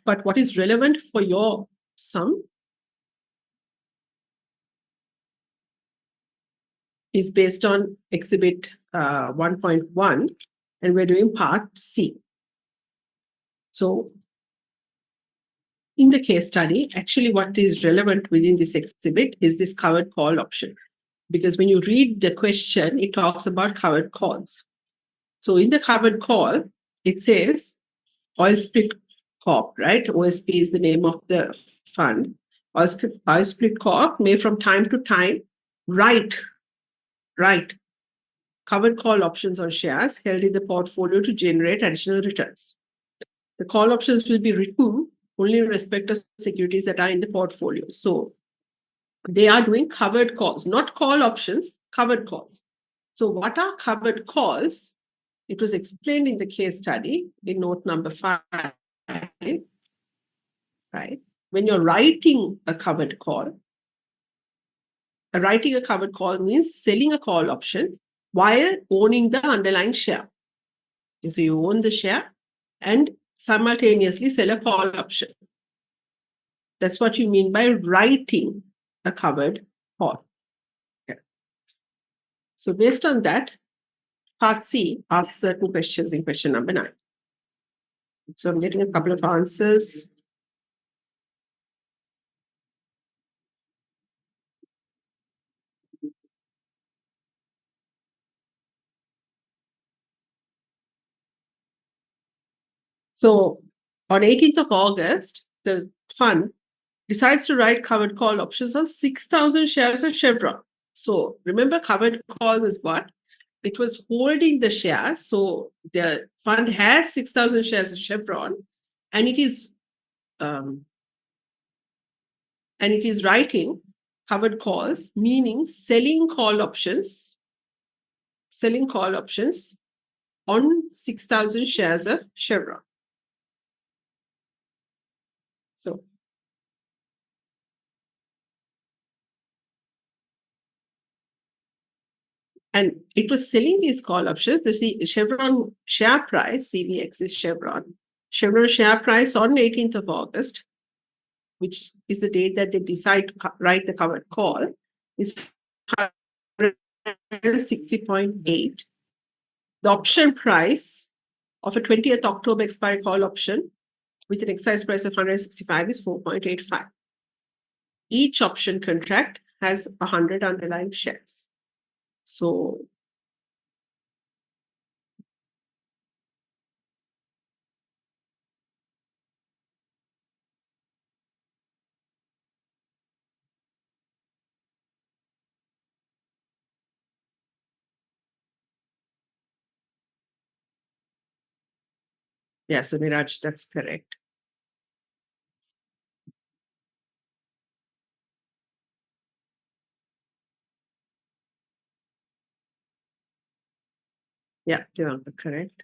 but what is relevant for your sum is based on exhibit 1.1, and we're doing part C. So in the case study, actually what is relevant within this exhibit is this covered call option. Because when you read the question, it talks about covered calls. So in the covered call, it says Oil Split Corp, right? OSP is the name of the fund. Oil Split Corp may from time to time write covered call options on shares held in the portfolio to generate additional returns. The call options will be written only in respect of securities that are in the portfolio. So they are doing covered calls, not call options, covered calls. So what are covered calls? It was explained in the case study in note number 5, right? When you're writing a covered call means selling a call option while owning the underlying share. So you own the share and simultaneously sell a call option. That's what you mean by writing a covered call. Okay. So based on that, part C asks certain questions in question number 9. So I'm getting a couple of answers. So on 18th of August, the fund decides to write covered call options on 6,000 shares of Chevron. So remember, covered call was what? It was holding the shares. So the fund has 6,000 shares of Chevron, and it is writing covered calls, meaning selling call options on 6,000 shares of Chevron. So and it was selling these call options. The Chevron share price, CVX is Chevron. Chevron share price on 18th of August, which is the date that they decide to write the covered call, is 160.8. The option price of a 20th October expiry call option with an exercise price of 165 is 4.85. Each option contract has 100 underlying shares. So yeah, so Niraj, that's correct. Yeah, Devanka, correct.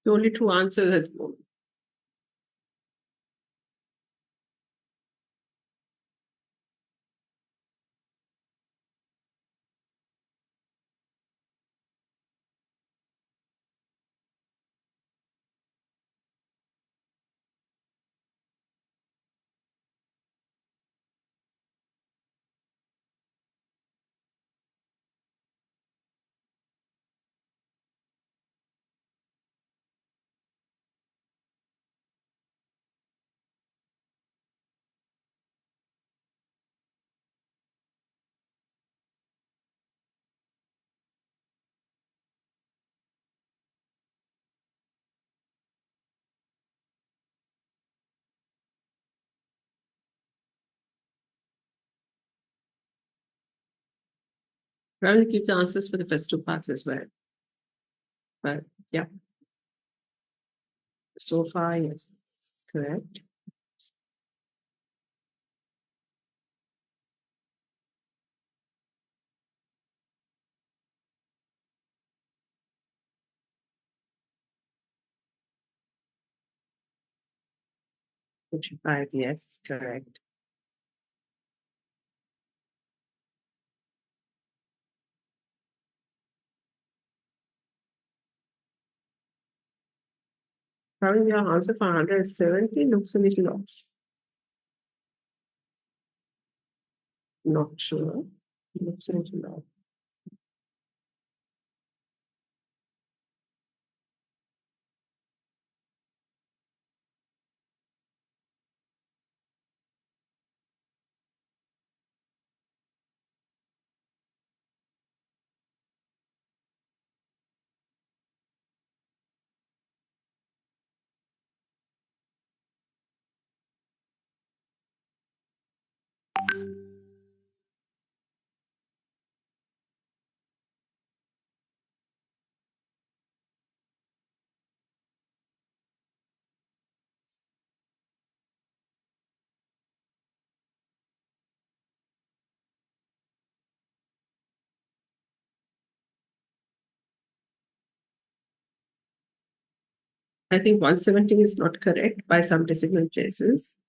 Only two answers at the moment. Probably give the answers for the first two parts as well. But yeah. So far, yes, correct. Five, yes, correct. Probably your answer for 170 looks a little off. Not sure. Looks a little off. I think 170 is not correct by some decimal places.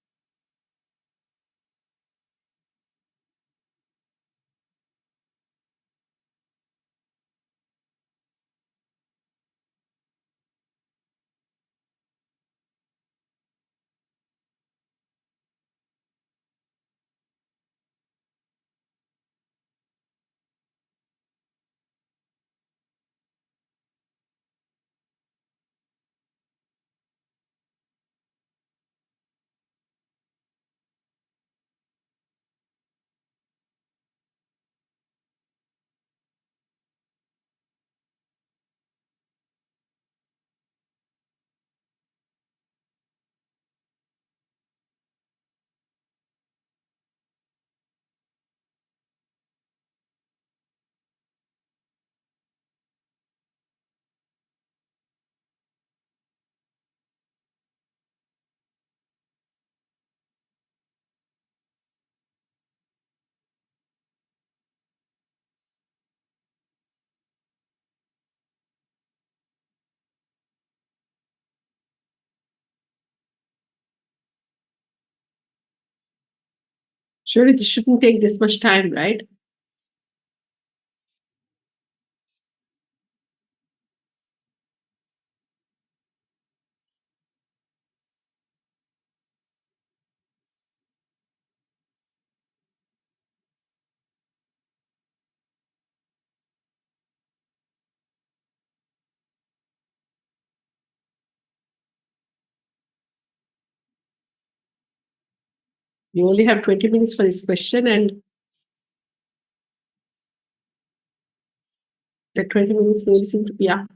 Surely this shouldn't take this much time, right? You only have 20 minutes for this question, and the 20 minutes really seem to be up.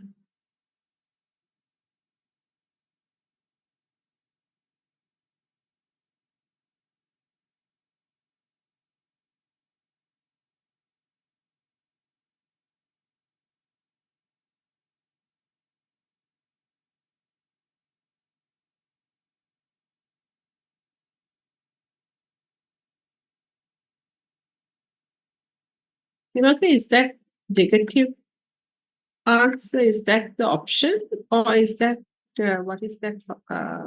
Dimaka, is that negative answer? Is that the option? Or is that, what is that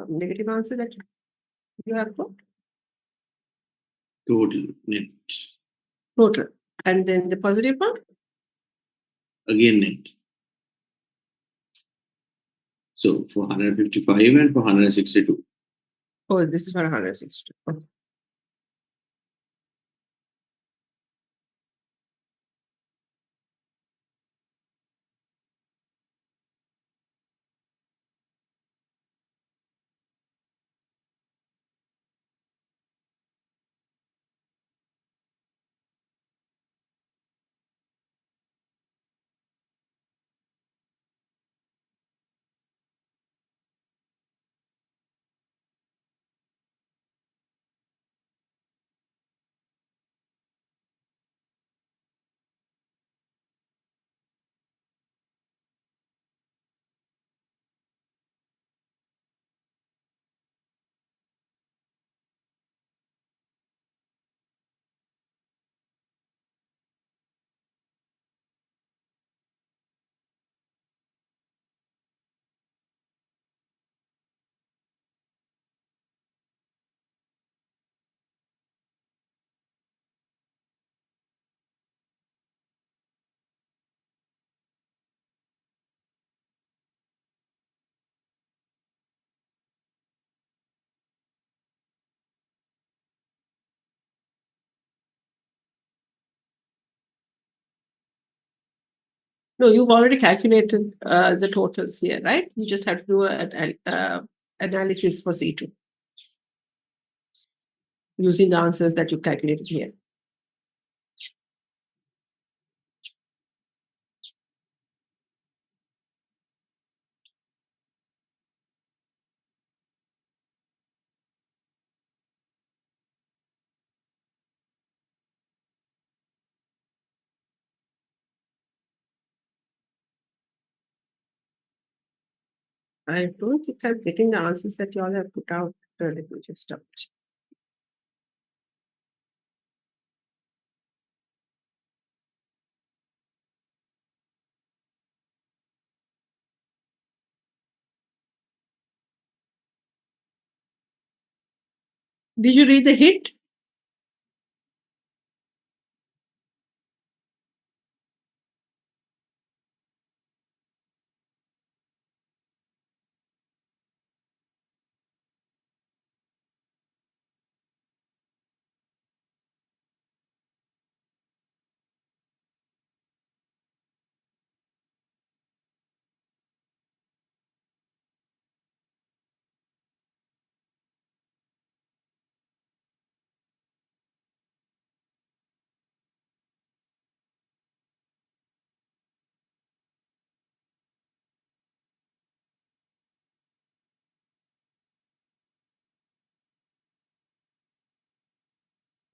negative answer that you have got? Total net. Total. And then the positive one? Again net. So for 155 and for 162. Oh, this is for 162. Okay. No, you've already calculated the totals here, right? You just have to do an analysis for C2 using the answers that you calculated here. I don't think I'm getting the answers that you all have put out. Let me just double check. Did you read the hit?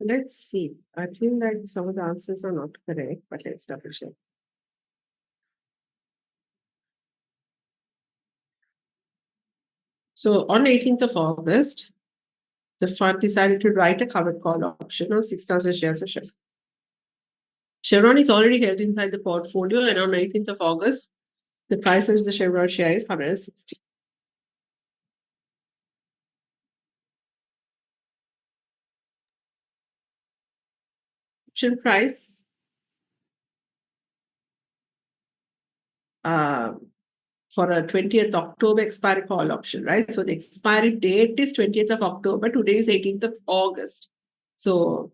Let's see. I think that some of the answers are not correct, but let's double check. So on 18th of August, the fund decided to write a covered call option on 6,000 shares of Chevron. Chevron is already held inside the portfolio, and on 18th of August, the price of the Chevron share is 160. Option price for a 20th October expiry call option, right? So the expiry date is 20th of October. Today is 18th of August. So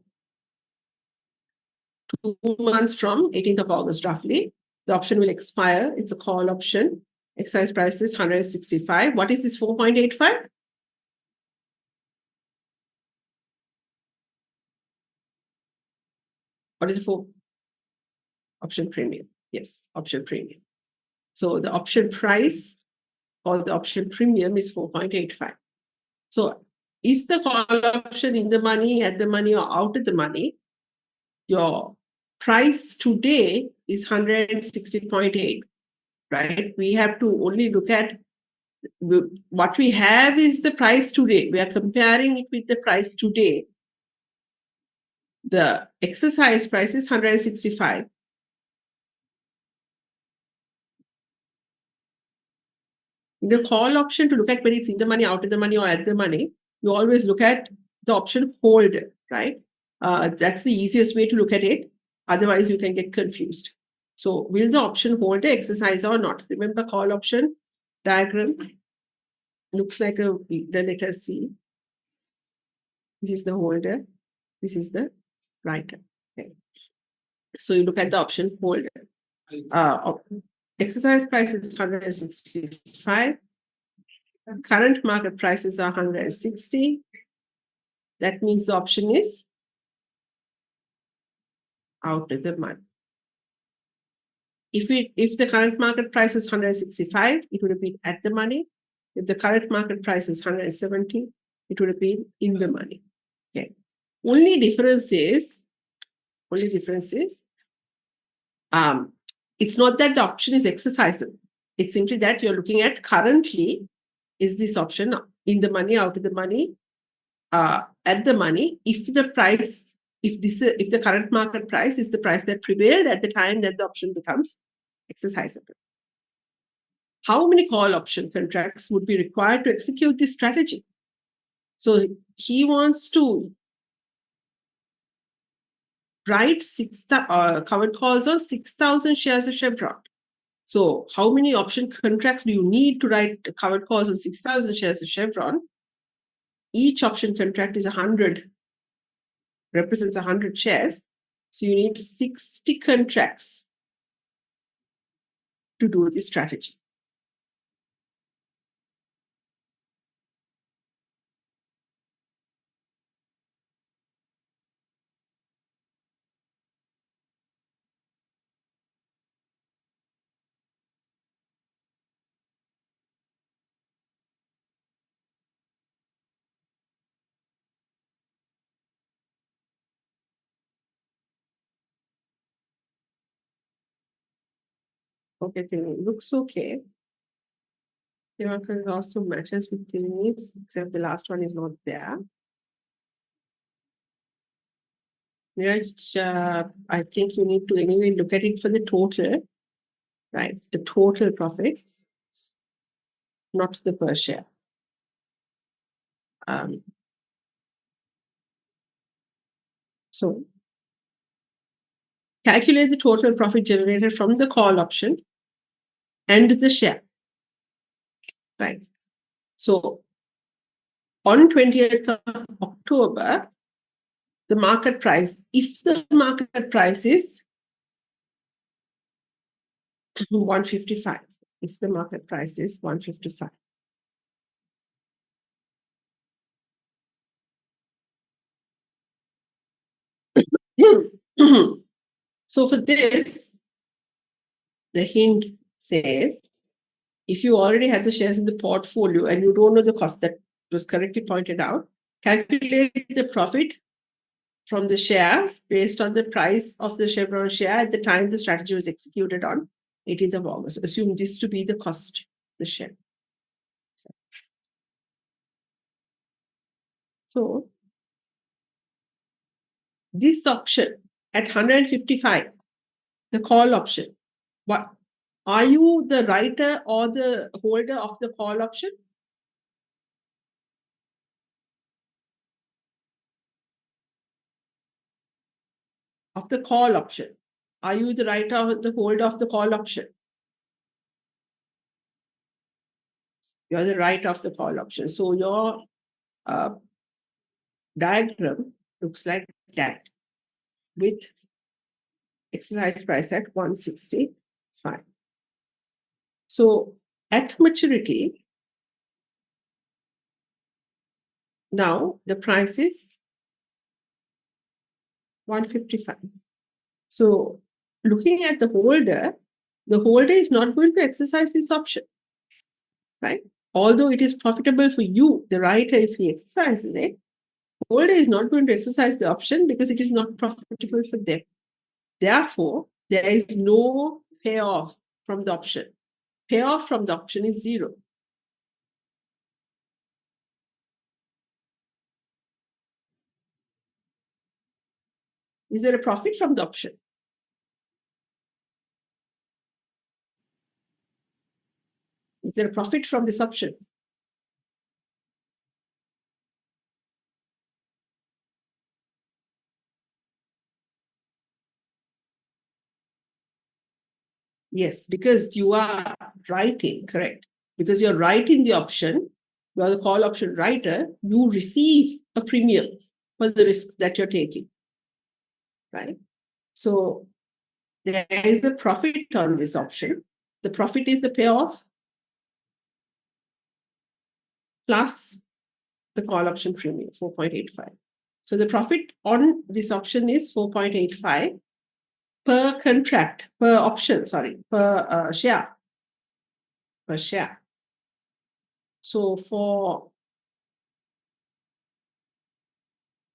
2 months from 18th of August, roughly, the option will expire. It's a call option. Exercise price is 165. What is this 4.85? What is the 4? Option premium. Yes, option premium. So the option price or the option premium is 4.85. So is the call option in the money, at the money, or out of the money? Your price today is 160.8, right? We have to only look at what we have is the price today. We are comparing it with the price today. the exercise price is 165. In the call option, to look at whether it's in the money, out of the money, or at the money, you always look at the option hold, right? That's the easiest way to look at it. Otherwise, you can get confused. So, will the option hold the exercise or not? Remember, call option diagram looks like the letter C. This is the holder. This is the writer. Okay. So, you look at the option holder. Exercise price is 165. Current market prices are 160. That means the option is out of the money. If the current market price is 165, it would have been at the money. If the current market price is 170, it would have been in the money. Okay. Only difference is, it's not that the option is exercisable. It's simply that you're looking at currently, is this option in the money, out of the money, at the money, if the current market price is the price that prevailed at the time that the option becomes exercisable. How many call option contracts would be required to execute this strategy? So he wants to write covered calls on 6,000 shares of Chevron. So how many option contracts do you need to write covered calls on 6,000 shares of Chevron? Each option contract is 100, represents 100 shares. So you need 60 contracts to do this strategy. Okay, it looks okay. Devankar also matches with the needs, except the last one is not there. Niraj, I think you need to anyway look at it for the total, right? The total profits, not the per share. So calculate the total profit generated from the call option and the share, right? So on 20th of October, the market price, if the market price is 155, if the market price is 155. So for this, the hint says, if you already have the shares in the portfolio and you don't know the cost that was correctly pointed out, calculate the profit from the shares based on the price of the Chevron share at the time the strategy was executed on 18th of August. Assume this to be the cost of the share. So this option at 155, the call option, what are you the writer or the holder of the call option? Of the call option. Are you the writer or the holder of the call option? You're the writer of the call option. So your diagram looks like that with exercise price at 165. So at maturity, now the price is 155. So looking at the holder is not going to exercise this option, right? Although it is profitable for you, the writer, if he exercises it, holder is not going to exercise the option because it is not profitable for them. Therefore, there is no payoff from the option. Payoff from the option is 0. Is there a profit from the option? Is there a profit from this option? Yes, because you are writing, correct. Because you're writing the option, you are the call option writer, you receive a premium for the risk that you're taking, right? So there is a profit on this option. The profit is the payoff plus the call option premium, 4.85. So the profit on this option is 4.85 per contract, per option, sorry, per share. Per share. So for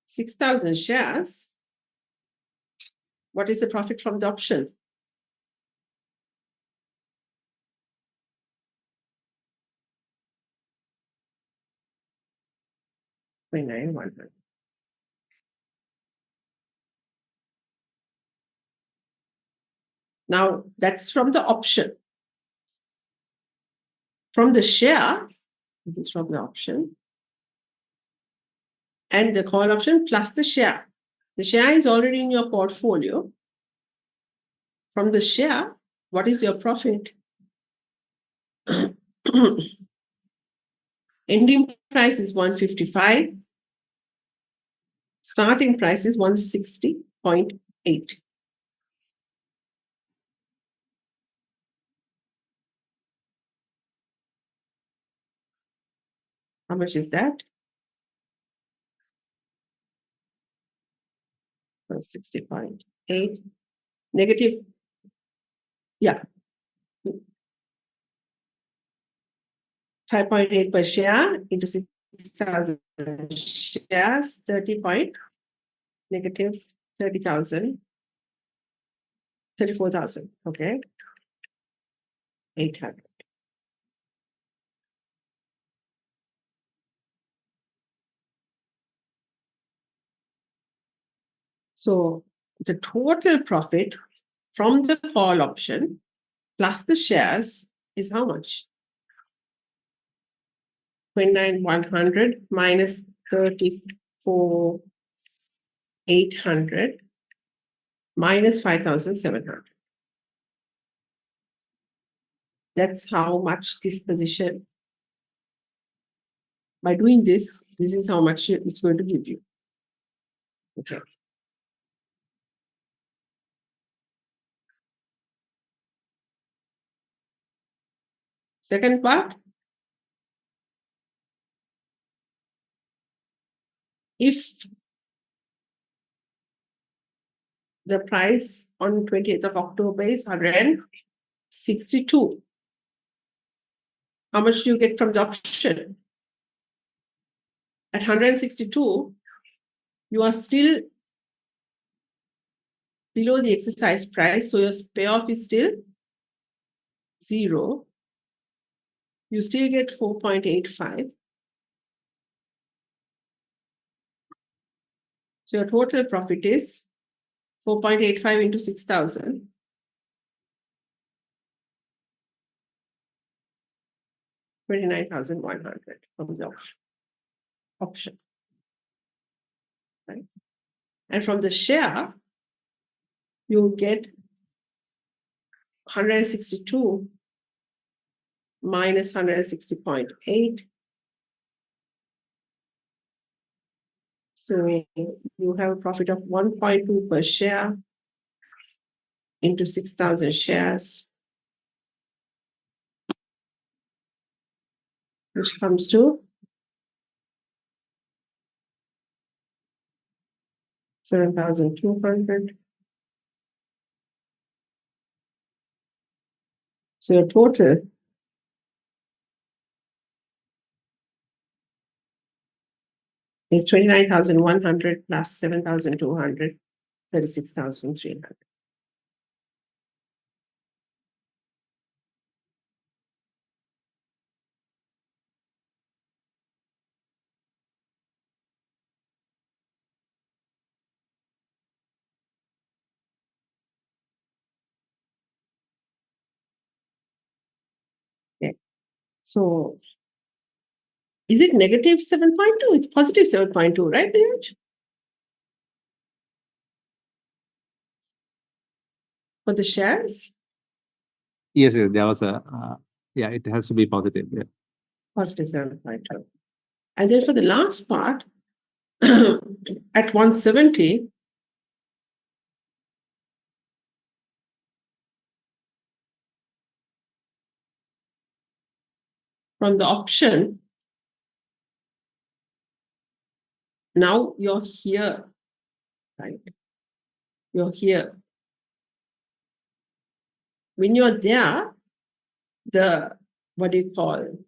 6,000 shares, what is the profit from the option? $29,100. Now that's from the option. From the share, this is from the option, and the call option plus the share. The share is already in your portfolio. From the share, what is your profit? Ending price is 155. Starting price is 160.8. How much is that? 160.8. Negative, yeah. 5.8 per share into 6,000 shares, 30 point, negative 30,000, 34,000, okay, 800. So the total profit from the call option plus the shares is how much? 29,100 minus 34,800 minus 5,700. That's how much this position, by doing this is how much it's going to give you. Okay. Second part, if the price on 28th of October is 162, how much do you get from the option? At 162, you are still below the exercise price, so your payoff is still 0. You still get 4.85. So your total profit is 4.85 into 6,000. 29,100 from the option. Right? And from the share, you get 162 minus 160.8. So you have a profit of 1.2 per share into 6,000 shares, which comes to 7,200. So your total is 29,100 plus 7,200, 36,300. So is it negative 7.2? It's positive 7.2, right, Neeraj? For the shares? Yes, there was a, yeah, it has to be positive. Yeah. Positive 7.2. And then for the last part, at 170, from the option, now you're here, right? You're here. When you're there, what do you call?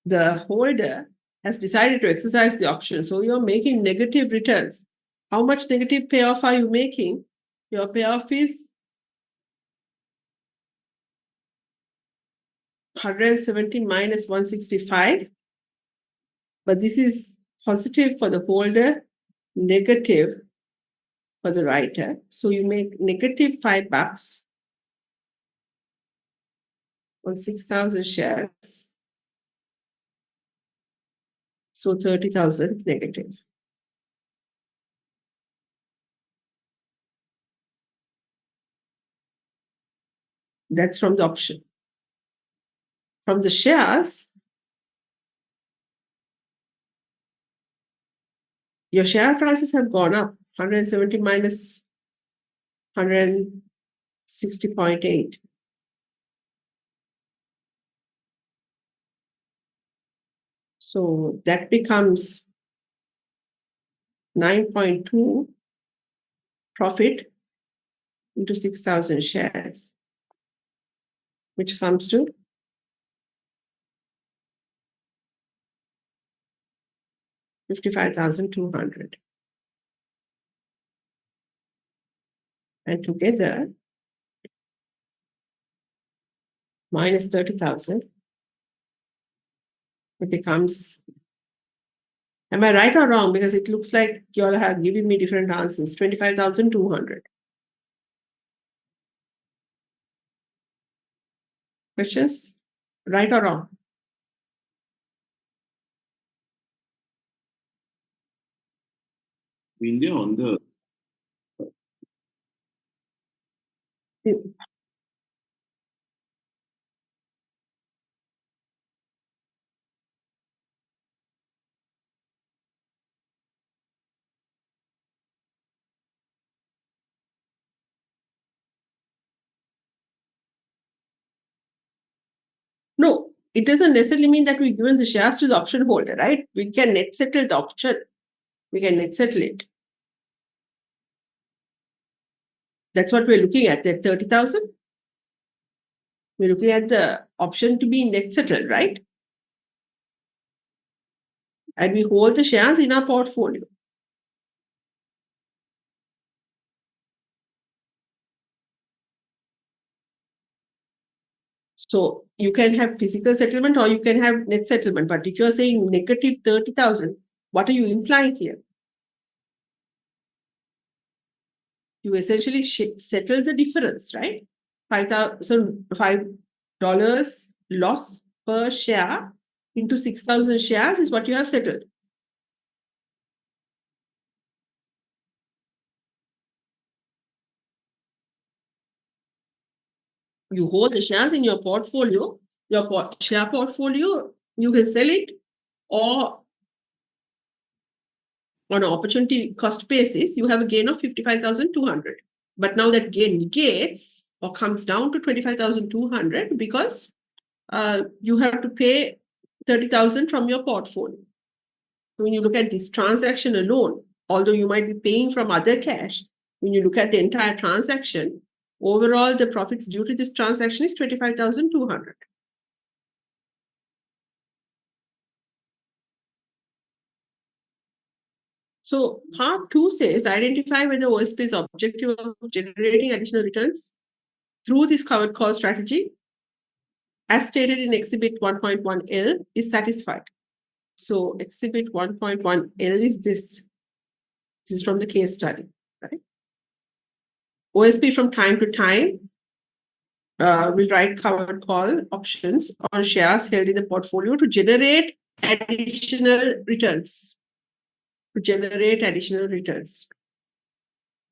The holder has decided to exercise the option. So you're making negative returns. How much negative payoff are you making? Your payoff is 170 minus 165. But this is positive for the holder, negative for the writer. So you make negative $5 on 6,000 shares. So 30,000 negative. That's from the option. From the shares, your share prices have gone up 170 minus 160.8. So that becomes 9.2 profit into 6,000 shares, which comes to 55,200. And together, minus 30,000, it becomes, am I right or wrong? Because it looks like you all have given me different answers, 25,200. Questions? Right or wrong? India on the No, it doesn't necessarily mean that we've given the shares to the option holder, right? We can net settle the option. We can net settle it. That's what we're looking at, that 30,000. We're looking at the option to be net settled, right? And we hold the shares in our portfolio. So you can have physical settlement or you can have net settlement. But if you're saying negative 30,000, what are you implying here? You essentially settle the difference, right? $5 loss per share into 6,000 shares is what you have settled. You hold the shares in your portfolio, your share portfolio, you can sell it, or on an opportunity cost basis, you have a gain of 55,200. But now that gain negates or comes down to 25,200 because you have to pay 30,000 from your portfolio. When you look at this transaction alone, although you might be paying from other cash, when you look at the entire transaction, overall the profits due to this transaction is 25,200. So part 2 says identify whether OSP's objective of generating additional returns through this covered call strategy, as stated in Exhibit 1.1L, is satisfied. So Exhibit 1.1L is this. This is from the case study, right? OSP from time to time will write covered call options on shares held in the portfolio to generate additional returns.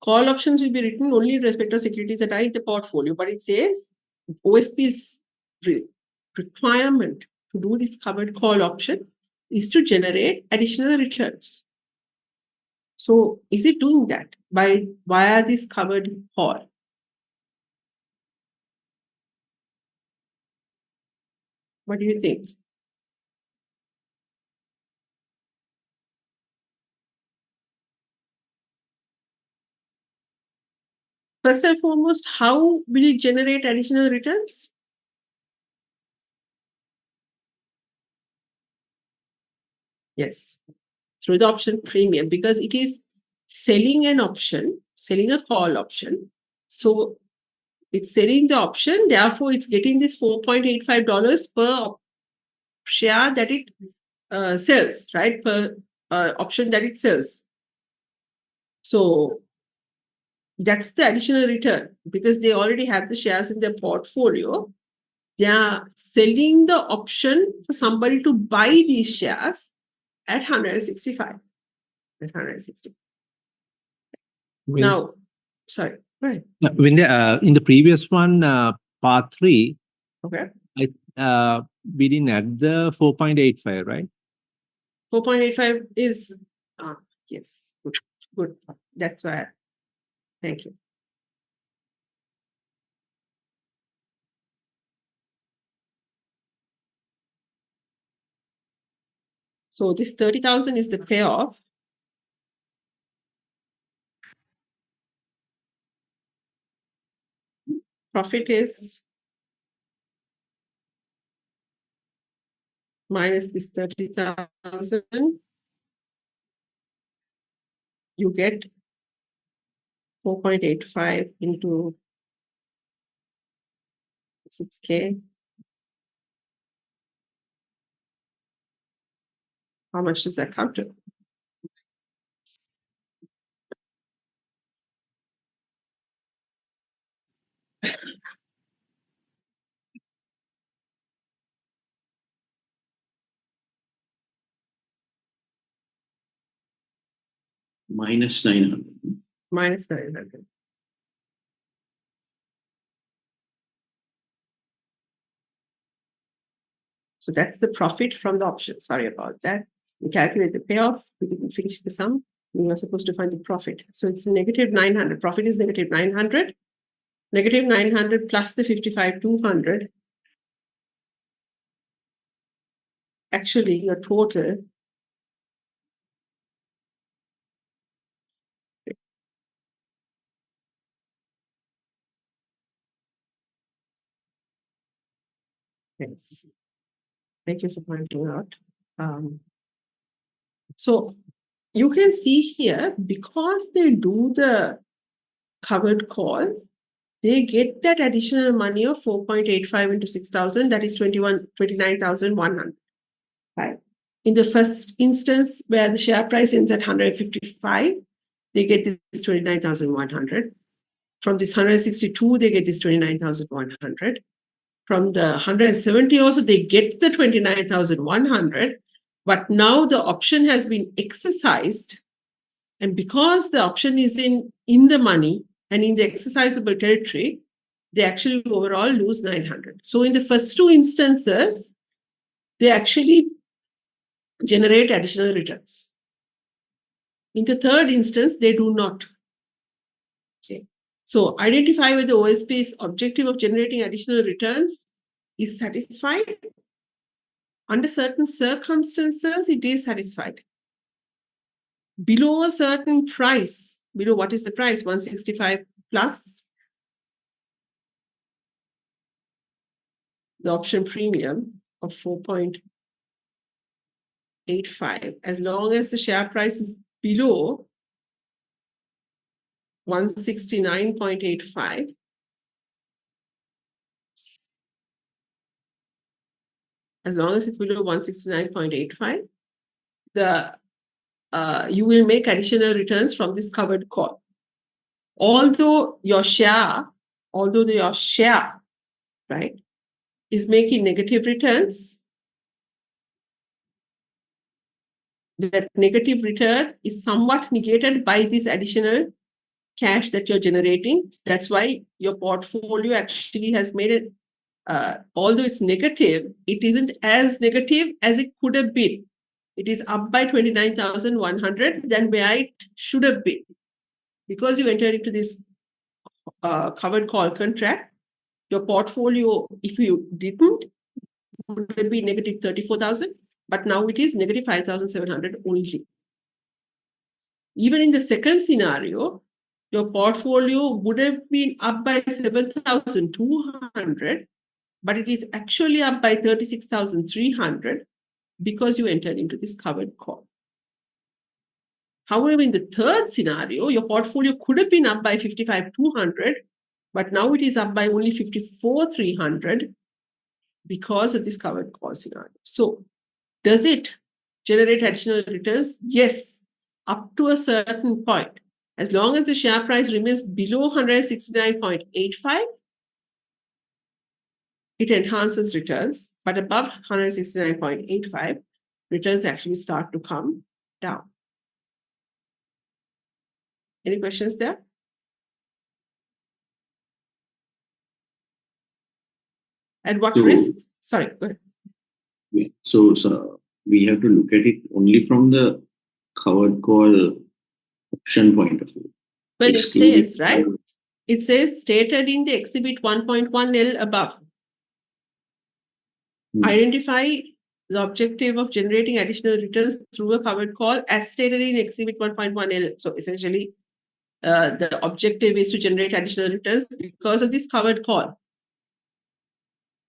Call options will be written only in respect of securities that are in the portfolio, but it says OSP's requirement to do this covered call option is to generate additional returns. So is it doing that via this covered call? What do you think? First and foremost, how will it generate additional returns? Yes, through the option premium, because it is selling an option, selling a call option. So it's selling the option, therefore it's getting this $4.85 per share that it sells, right? Per option that it sells. So that's the additional return because they already have the shares in their portfolio. They are selling the option for somebody to buy these shares at 165. At 160. Now, sorry, go ahead. When in the previous one, part 3, Okay. We didn't add the 4.85, right? 4.85 is, yes, good. That's why. Thank you. So this 30,000 is the payoff. Profit is minus this 30,000. You get 4.85 into 6K. How much does that come to? Minus 900. Minus 900. So that's the profit from the option. Sorry about that. We calculate the payoff. We didn't finish the sum. We were supposed to find the profit. So it's negative 900. Profit is negative 900. Negative 900 plus the 55,200. Actually, your total yes. Thank you for pointing out. So you can see here, because they do the covered calls, they get that additional money of 4.85 into 6,000, that is 29,100. Right. In the first instance, where the share price ends at 155, they get this 29,100. From this 162, they get this 29,100. From the 170 also, they get the 29,100. But now the option has been exercised. And because the option is in the money and in the exercisable territory, they actually overall lose 900. So in the first two instances, they actually generate additional returns. In the third instance, they do not. Okay. So identify whether OSP's objective of generating additional returns is satisfied. Under certain circumstances, it is satisfied. Below a certain price, below what is the price? 165 plus the option premium of 4.85. As long as the share price is below 169.85, as long as it's below 169.85, you will make additional returns from this covered call. Although your share right, is making negative returns, that negative return is somewhat negated by this additional cash that you're generating. That's why your portfolio actually has made it, although it's negative, it isn't as negative as it could have been. It is up by 29,100 than where it should have been. Because you entered into this covered call contract, your portfolio, if you didn't, would have been negative 34,000, but now it is negative 5,700 only. Even in the second scenario, your portfolio would have been up by 7,200, but it is actually up by 36,300 because you entered into this covered call. However, in the third scenario, your portfolio could have been up by 55,200, but now it is up by only 54,300 because of this covered call scenario. So, does it generate additional returns? Yes, up to a certain point. As long as the share price remains below 169.85, it enhances returns, but above 169.85, returns actually start to come down. Any questions there? And what So- risks? Sorry, go ahead. Yeah. So we have to look at it only from the covered call option point of view. Well, it excluding- says, right? It says stated in the exhibit 1.1L above. Hmm. Identify the objective of generating additional returns through a covered call as stated in exhibit 1.1L. So essentially, the objective is to generate additional returns because of this covered call.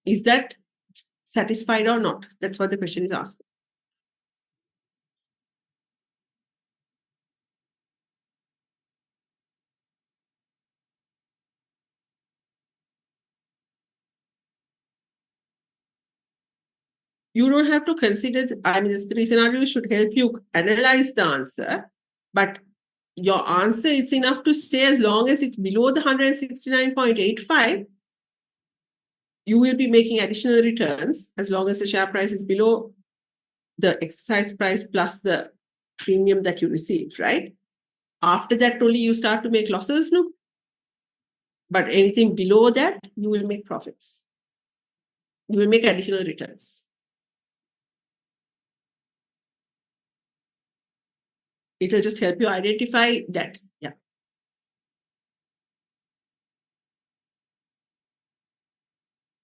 Is that satisfied or not? That's what the question is asking. You don't have to consider, the three scenarios should help you analyze the answer, but your answer, it's enough to say as long as it's below the 169.85, you will be making additional returns as long as the share price is below the exercise price plus the premium that you received, right? After that, only you start to make losses, no? But anything below that, you will make profits. You will make additional returns. It will just help you identify that. Yeah.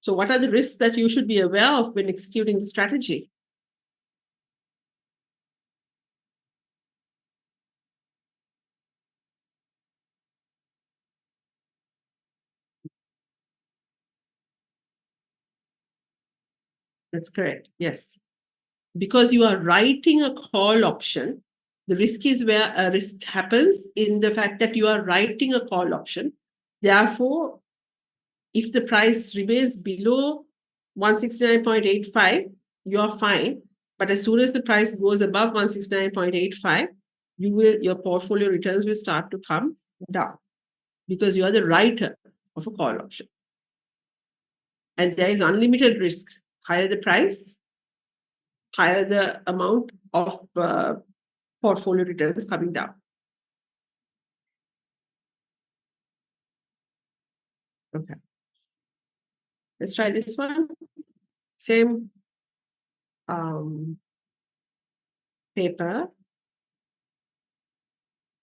So what are the risks that you should be aware of when executing the strategy? That's correct. Yes. Because you are writing a call option, the risk is where a risk happens in the fact that you are writing a call option. Therefore, if the price remains below 169.85, you are fine. But as soon as the price goes above 169.85, your portfolio returns will start to come down because you are the writer of a call option. And there is unlimited risk. Higher the price, higher the amount of portfolio returns coming down. Okay. Let's try this one. Same paper.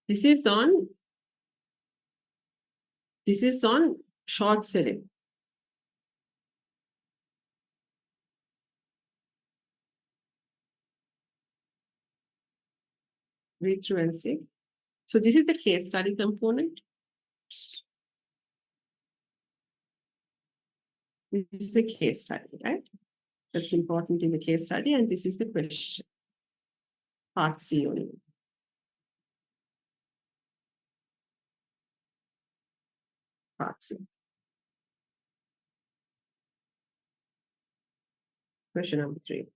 This is on short selling. Read through and see. So this is the case study component. This is the case study, right? That's important in the case study, and this is the question. Part C only. Part C. Question number 3.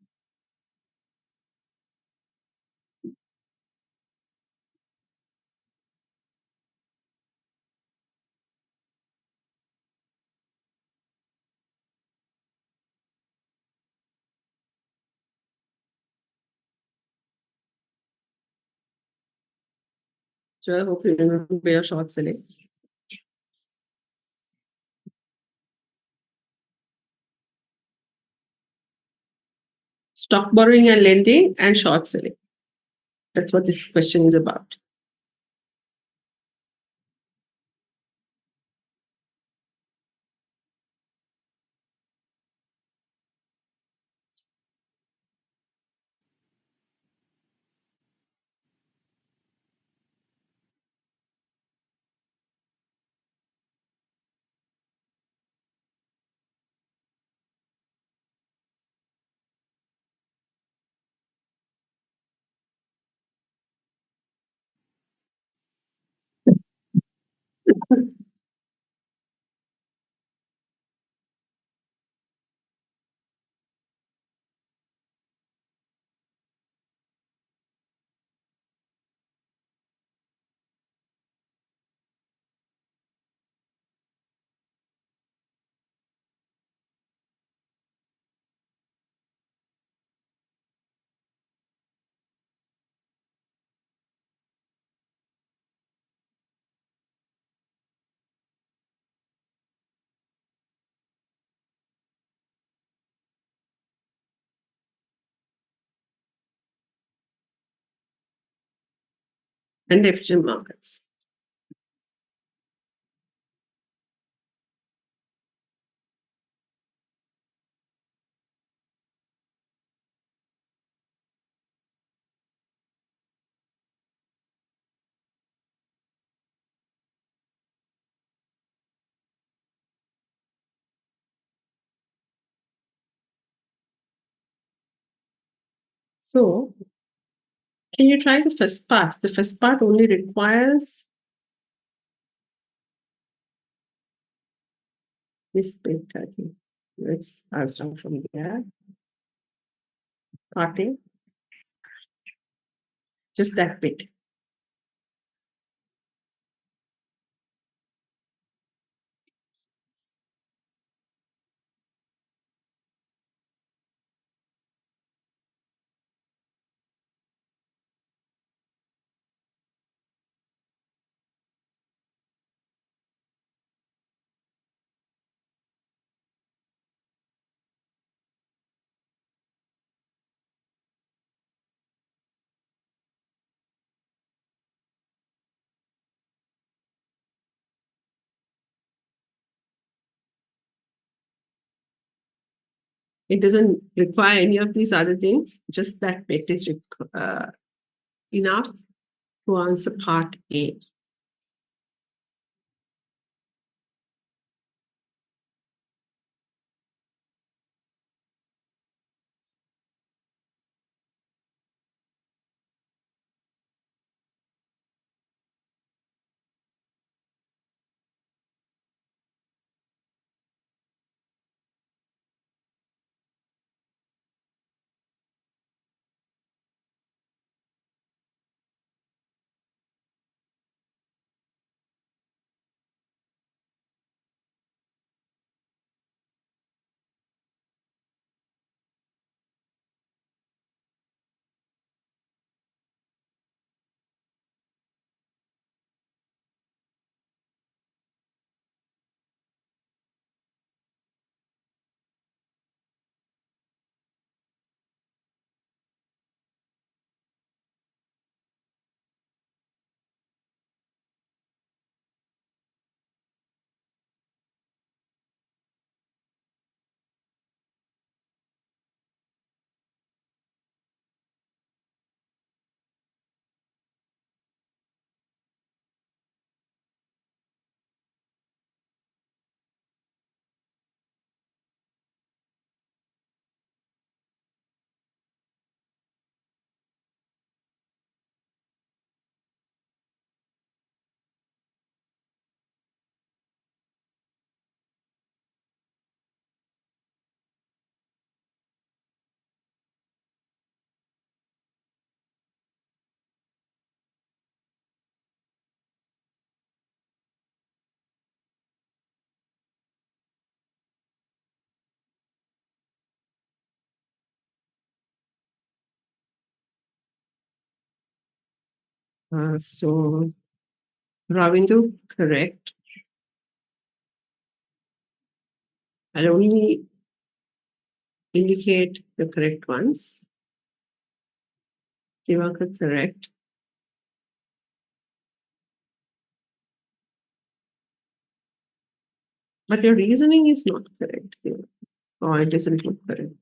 So I hope you remember your short selling. Stock borrowing and lending and short selling. That's what this question is about. And efficient markets. So can you try the first part? The first part only requires this bit, I think. I'll start from there. Parting. Just that bit. It doesn't require any of these other things. Just that bit is enough to answer part A. So Ravindu, correct. I'll only indicate the correct ones. Divakar, correct. But your reasoning is not correct. Divakar. Oh, it doesn't look correct.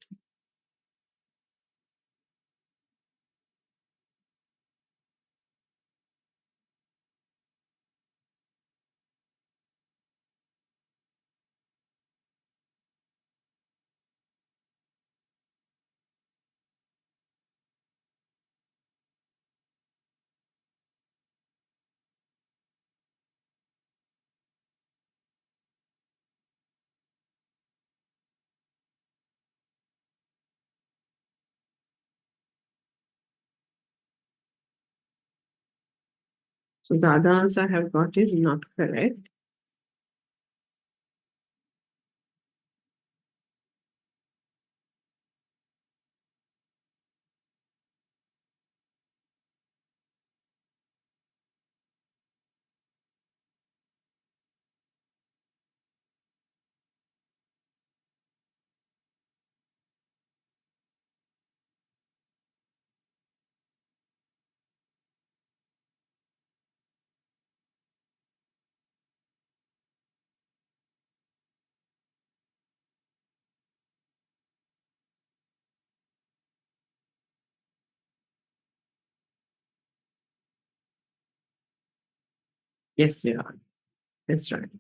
So the other answer I have got is not correct. Yes, you are. That's right.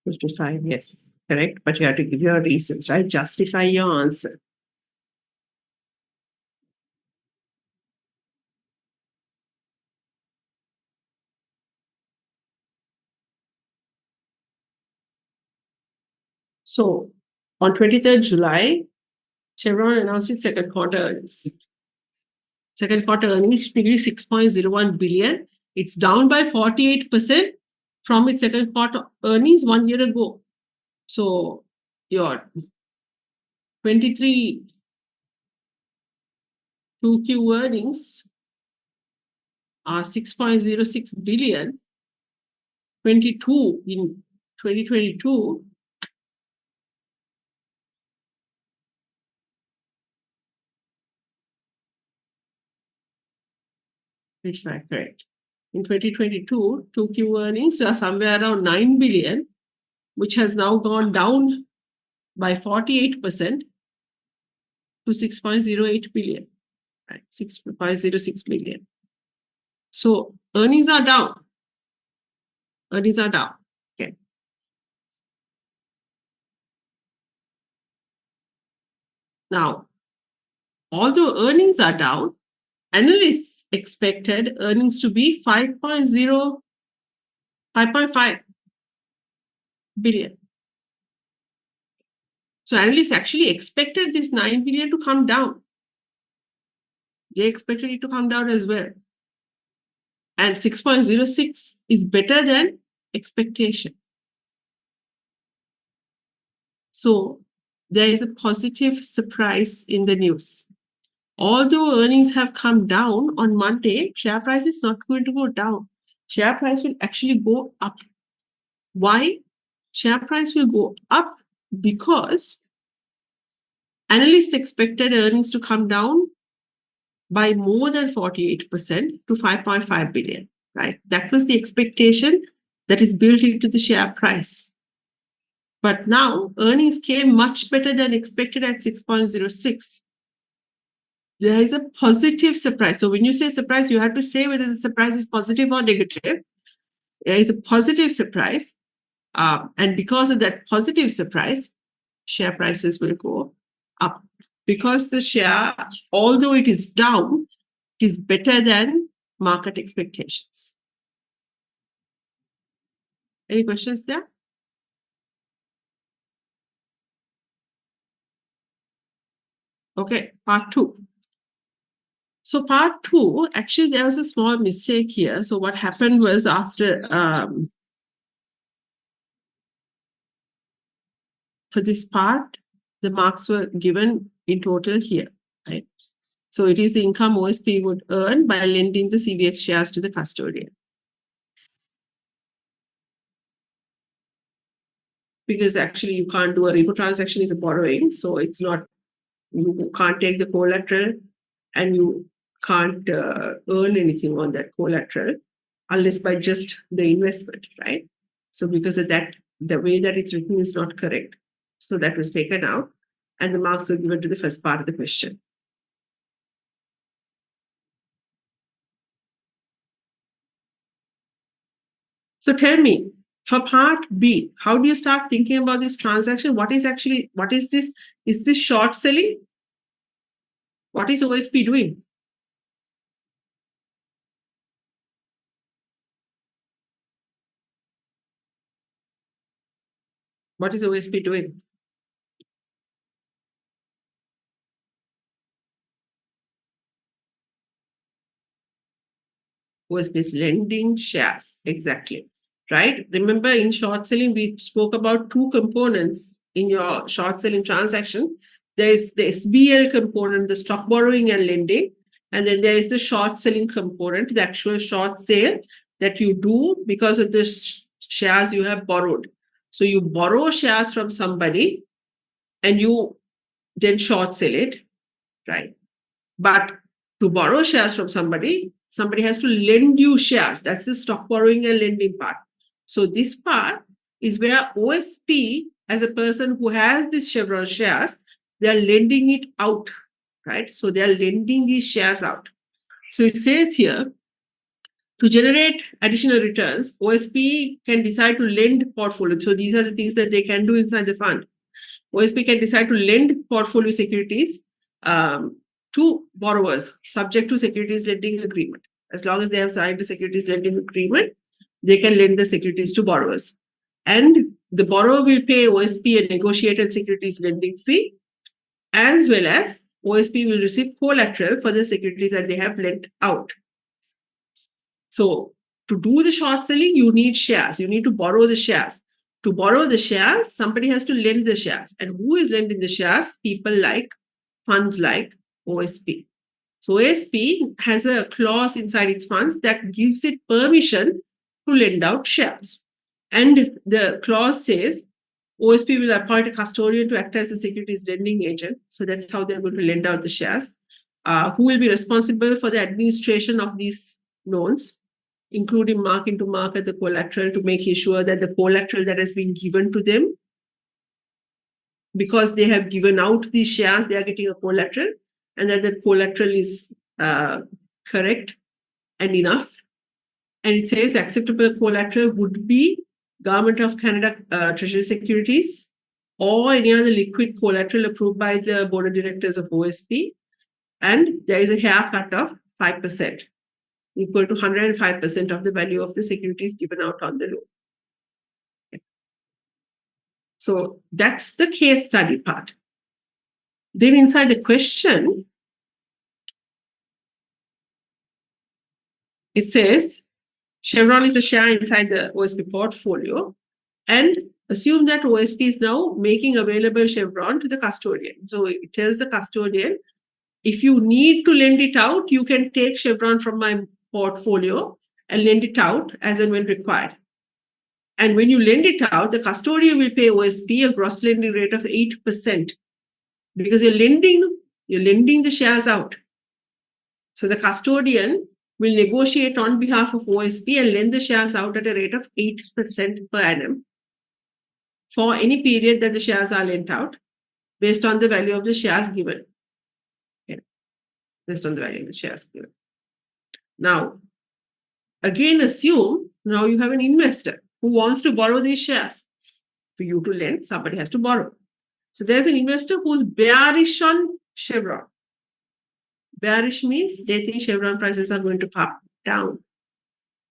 Justify, yes, correct. But you have to give your reasons, right? Justify your answer. So on 23rd July, Chevron announced its second quarter earnings. Second quarter earnings nearly 6.01 billion. It's down by 48% from its second quarter earnings 1 year ago. So your 23 2Q earnings are 6.06 billion. 22 in 2022. Which is correct. In 2022, 2Q earnings are somewhere around 9 billion, which has now gone down by 48% to 6.08 billion, right? 6.06 billion. So earnings are down. Earnings are down. Okay. Now, although earnings are down, analysts expected earnings to be 5.5 billion. So analysts actually expected this 9 billion to come down. They expected it to come down as well. And 6.06 is better than expectation. So there is a positive surprise in the news. Although earnings have come down on Monday, share price is not going to go down. Share price will actually go up. Why? Share price will go up because analysts expected earnings to come down by more than 48% to 5.5 billion, right? That was the expectation that is built into the share price. But now earnings came much better than expected at 6.06. There is a positive surprise. So when you say surprise, you have to say whether the surprise is positive or negative. There is a positive surprise. And because of that positive surprise, share prices will go up. Because the share, although it is down, it is better than market expectations. Any questions there? Okay, part 2. So part 2, actually there was a small mistake here. So what happened was after, for this part, the marks were given in total here, right? So it is the income OSP would earn by lending the CVX shares to the custodian. Because actually you can't do a repo transaction, is a borrowing. So it's not, you can't take the collateral and you can't earn anything on that collateral unless by just the investment, right? So because of that, the way that it's written is not correct. So that was taken out and the marks were given to the first part of the question. So tell me, for part B, how do you start thinking about this transaction? What is this? Is this short selling? What is OSP doing? What is OSP doing? OSP is lending shares, exactly, right? Remember in short selling, we spoke about two components in your short selling transaction. There is the SBL component, the stock borrowing and lending, and then there is the short selling component, the actual short sale that you do because of the shares you have borrowed. So you borrow shares from somebody and you then short sell it, right? But to borrow shares from somebody has to lend you shares. That's the stock borrowing and lending part. So this part is where OSP, as a person who has these Chevron shares, they are lending it out, right? So they are lending these shares out. So it says here, to generate additional returns, OSP can decide to lend portfolio. So these are the things that they can do inside the fund. OSP can decide to lend portfolio securities to borrowers subject to securities lending agreement. As long as they have signed a securities lending agreement, they can lend the securities to borrowers. And the borrower will pay OSP a negotiated securities lending fee, as well as OSP will receive collateral for the securities that they have lent out. So to do the short selling, you need shares. You need to borrow the shares. To borrow the shares, somebody has to lend the shares. And who is lending the shares? People like funds like OSP. So OSP has a clause inside its funds that gives it permission to lend out shares. And the clause says OSP will appoint a custodian to act as a securities lending agent. So that's how they're going to lend out the shares. Who will be responsible for the administration of these loans, including marking to market the collateral to make sure that the collateral that has been given to them, because they have given out these shares, they are getting a collateral, and that the collateral is correct and enough. And it says acceptable collateral would be Government of Canada Treasury Securities or any other liquid collateral approved by the Board of Directors of OSP. And there is a haircut of 5%, equal to 105% of the value of the securities given out on the loan. So that's the case study part. Then inside the question, it says Chevron is a share inside the OSP portfolio, and assume that OSP is now making available Chevron to the custodian. So it tells the custodian, if you need to lend it out, you can take Chevron from my portfolio and lend it out as and when required. And when you lend it out, the custodian will pay OSP a gross lending rate of 8% because you're lending the shares out. So the custodian will negotiate on behalf of OSP and lend the shares out at a rate of 8% per annum for any period that the shares are lent out based on the value of the shares given. Yeah. Based on the value of the shares given. Now, again, assume now you have an investor who wants to borrow these shares. For you to lend, somebody has to borrow. So there's an investor who's bearish on Chevron. Bearish means they think Chevron prices are going to pop down.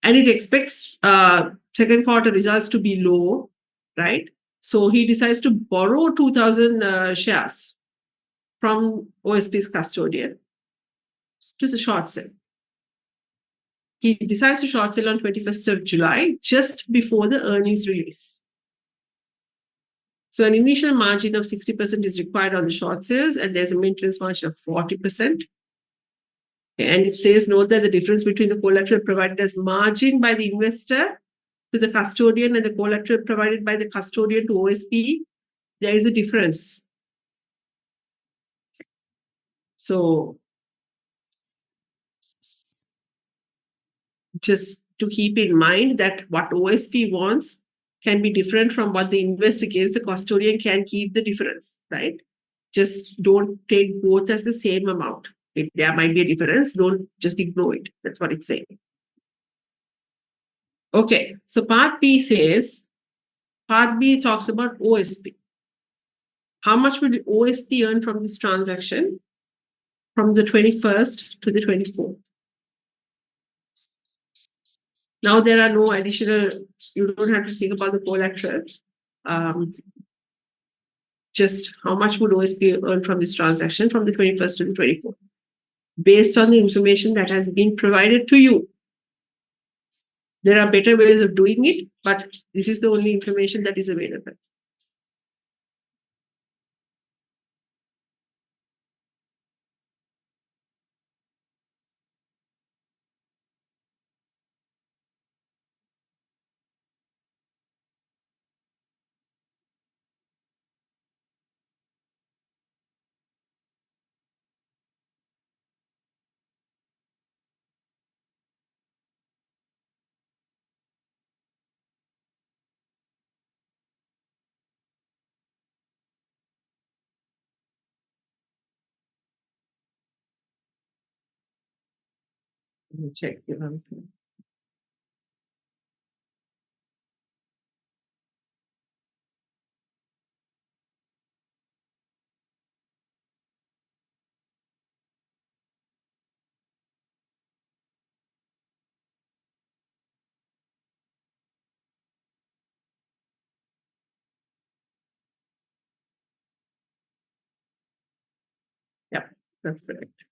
And it expects second quarter results to be low, right? So he decides to borrow 2,000 shares from OSP's custodian. Just a short sale. He decides to short sell on 21st of July, just before the earnings release. So an initial margin of 60% is required on the short sales, and there's a maintenance margin of 40%. And it says, note that the difference between the collateral provided as margin by the investor to the custodian and the collateral provided by the custodian to OSP, there is a difference. So just to keep in mind that what OSP wants can be different from what the investor gives. The custodian can keep the difference, right? Just don't take both as the same amount. There might be a difference. Don't just ignore it. That's what it's saying. Okay, so part B talks about OSP. How much will the OSP earn from this transaction from the 21st to the 24th? Now there are no additional, you don't have to think about the collateral. Just how much would OSP earn from this transaction from the 21st to the 24th? Based on the information that has been provided to you. There are better ways of doing it, but this is the only information that is available. Let me check the answer. Yeah, that's correct.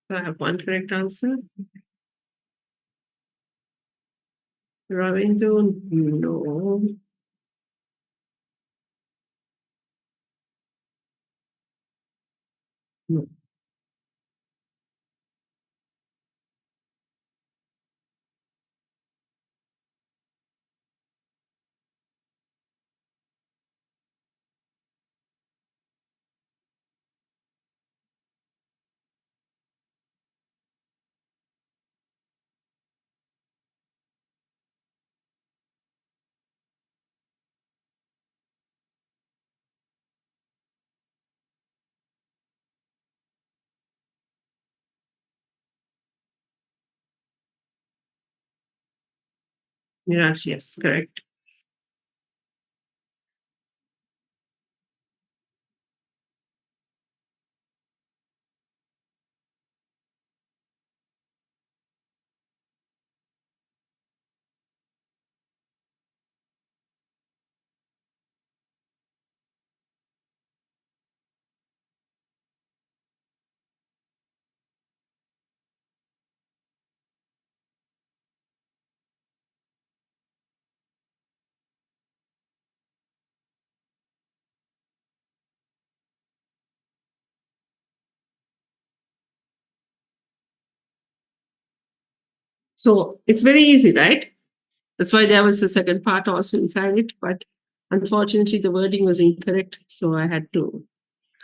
So I have one correct answer. Ravindu, no. No. Miraj, yes, correct. So it's very easy, right? That's why there was a second part also inside it, but unfortunately the wording was incorrect. So I had to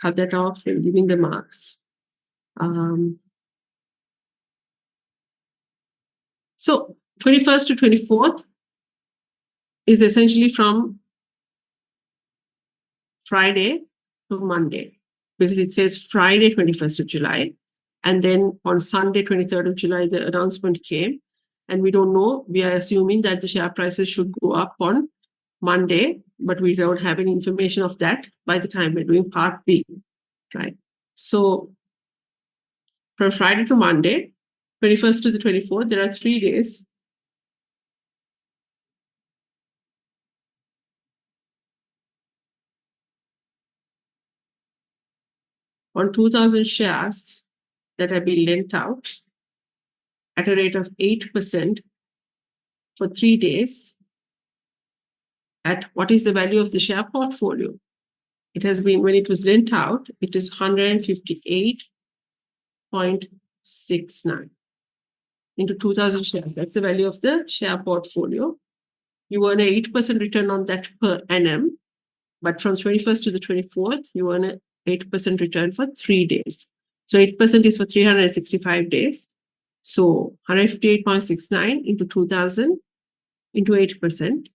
cut that off and giving the marks. So 21st to 24th is essentially from Friday to Monday, because it says Friday 21st of July. And then on Sunday 23rd of July, the announcement came. And we don't know. We are assuming that the share prices should go up on Monday, but we don't have any information of that by the time we're doing part B, right? So from Friday to Monday, 21st to the 24th, there are 3 days. On 2,000 shares that have been lent out at a rate of 8% for 3 days at what is the value of the share portfolio? It has been, when it was lent out, it is 158.69 into 2,000 shares. That's the value of the share portfolio. You earn an 8% return on that per annum, but from 21st to the 24th, you earn an 8% return for 3 days. So 8% is for 365 days. So 158.69 into 2,000 into 8%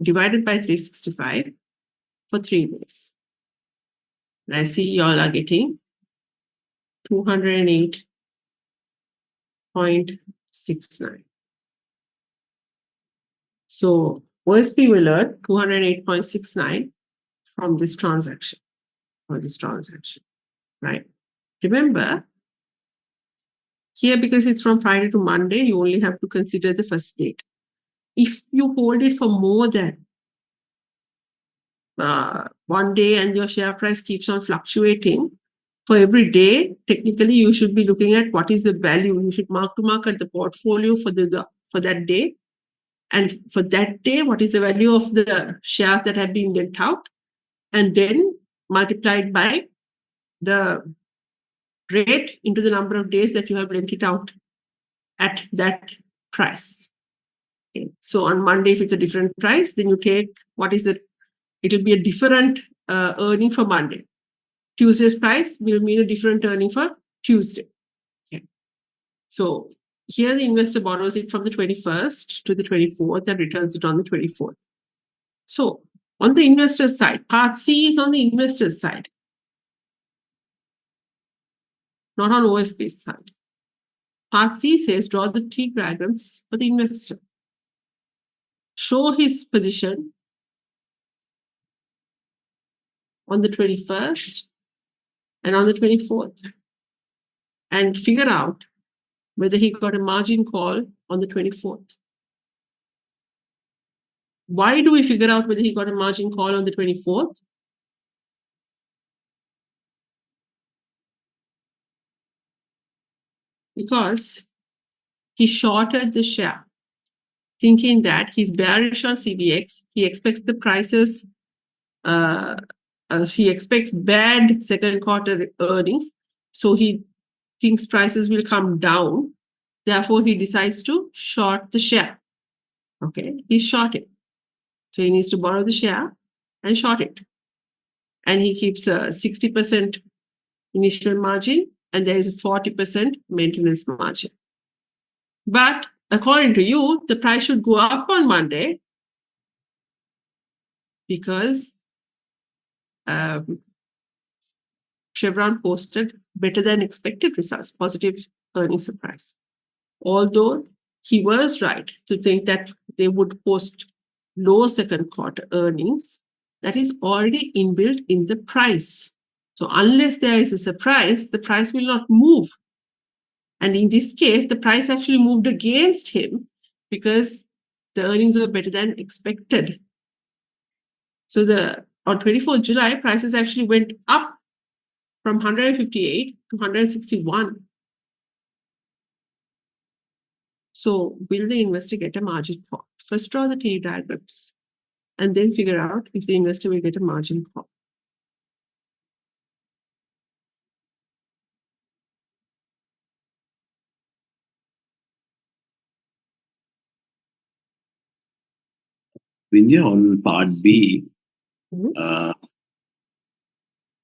divided by 365 for 3 days. And I see y'all are getting 208.69. So OSP will earn 208.69 from this transaction, right? Remember, here, because it's from Friday to Monday, you only have to consider the first date. If you hold it for more than 1 day and your share price keeps on fluctuating, for every day, technically, you should be looking at what is the value. You should mark to market the portfolio for that day. And for that day, what is the value of the shares that have been lent out? And then multiplied by the rate into the number of days that you have lent it out at that price. Okay. So on Monday, if it's a different price, then you take it'll be a different earning for Monday. Tuesday's price will mean a different earning for Tuesday. Okay. So here the investor borrows it from the 21st to the 24th and returns it on the 24th. So on the investor's side, part C is on the investor's side, not on OSP's side. Part C says draw the T diagrams for the investor. Show his position on the 21st and on the 24th and figure out whether he got a margin call on the 24th. Why do we figure out whether he got a margin call on the 24th? Because he shorted the share, thinking that he's bearish on CBX. He expects the prices, he expects bad second quarter earnings. So he thinks prices will come down. Therefore, he decides to short the share. Okay, he's shorting. So he needs to borrow the share and short it. And he keeps a 60% initial margin and there is a 40% maintenance margin. But according to you, the price should go up on Monday because Chevron posted better than expected results, positive earnings surprise. Although he was right to think that they would post low second quarter earnings, that is already inbuilt in the price. So unless there is a surprise, the price will not move. And in this case, the price actually moved against him because the earnings were better than expected. So on 24th July, prices actually went up from 158 to 161. So will the investor get a margin call? First draw the T diagrams and then figure out if the investor will get a margin call. Vindhya, on part B, Mhm.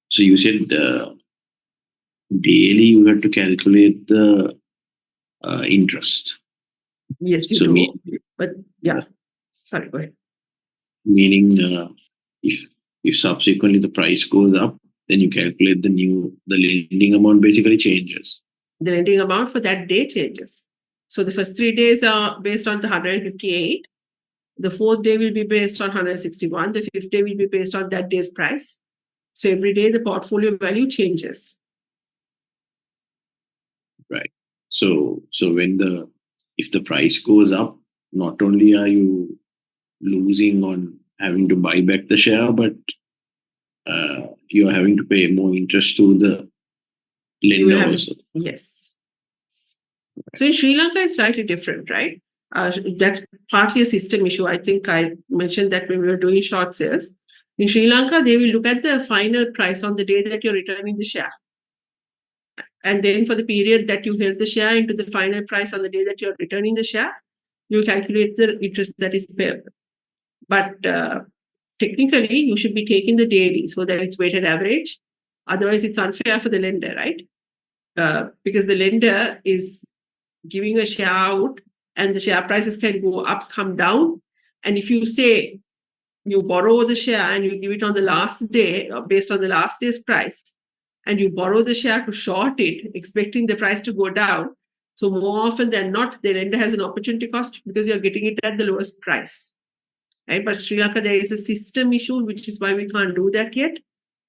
so you said daily you have to calculate the interest. Yes, you So do. me, But yeah, sorry, go ahead. meaning if subsequently the price goes up, then you calculate the lending amount basically changes. The lending amount for that day changes. So the first 3 days are based on the 158. The fourth day will be based on 161. The fifth day will be based on that day's price. So every day the portfolio value changes. Right. So if the price goes up, not only are you losing on having to buy back the share, but you're having to pay more interest to the You will lender have, also. yes. So in Sri Lanka, it's slightly different, right? That's partly a system issue. I think I mentioned that when we were doing short sales. In Sri Lanka, they will look at the final price on the day that you're returning the share. And then for the period that you held the share into the final price on the day that you're returning the share, you calculate the interest that is payable. But technically, you should be taking the daily so that it's weighted average. Otherwise, it's unfair for the lender, right? Because the lender is giving a share out and the share prices can go up, come down. And if you say you borrow the share and you give it on the last day based on the last day's price, and you borrow the share to short it, expecting the price to go down. So more often than not, the lender has an opportunity cost because you're getting it at the lowest price. Right? But Sri Lanka, there is a system issue, which is why we can't do that yet.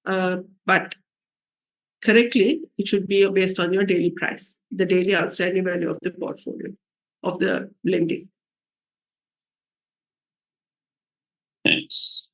But correctly, it should be based on your daily price, the daily outstanding value of the portfolio, of the lending. Thanks.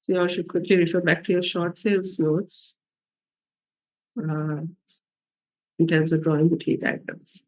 So you all should quickly refer back to your short sales notes in terms of drawing the T diagrams.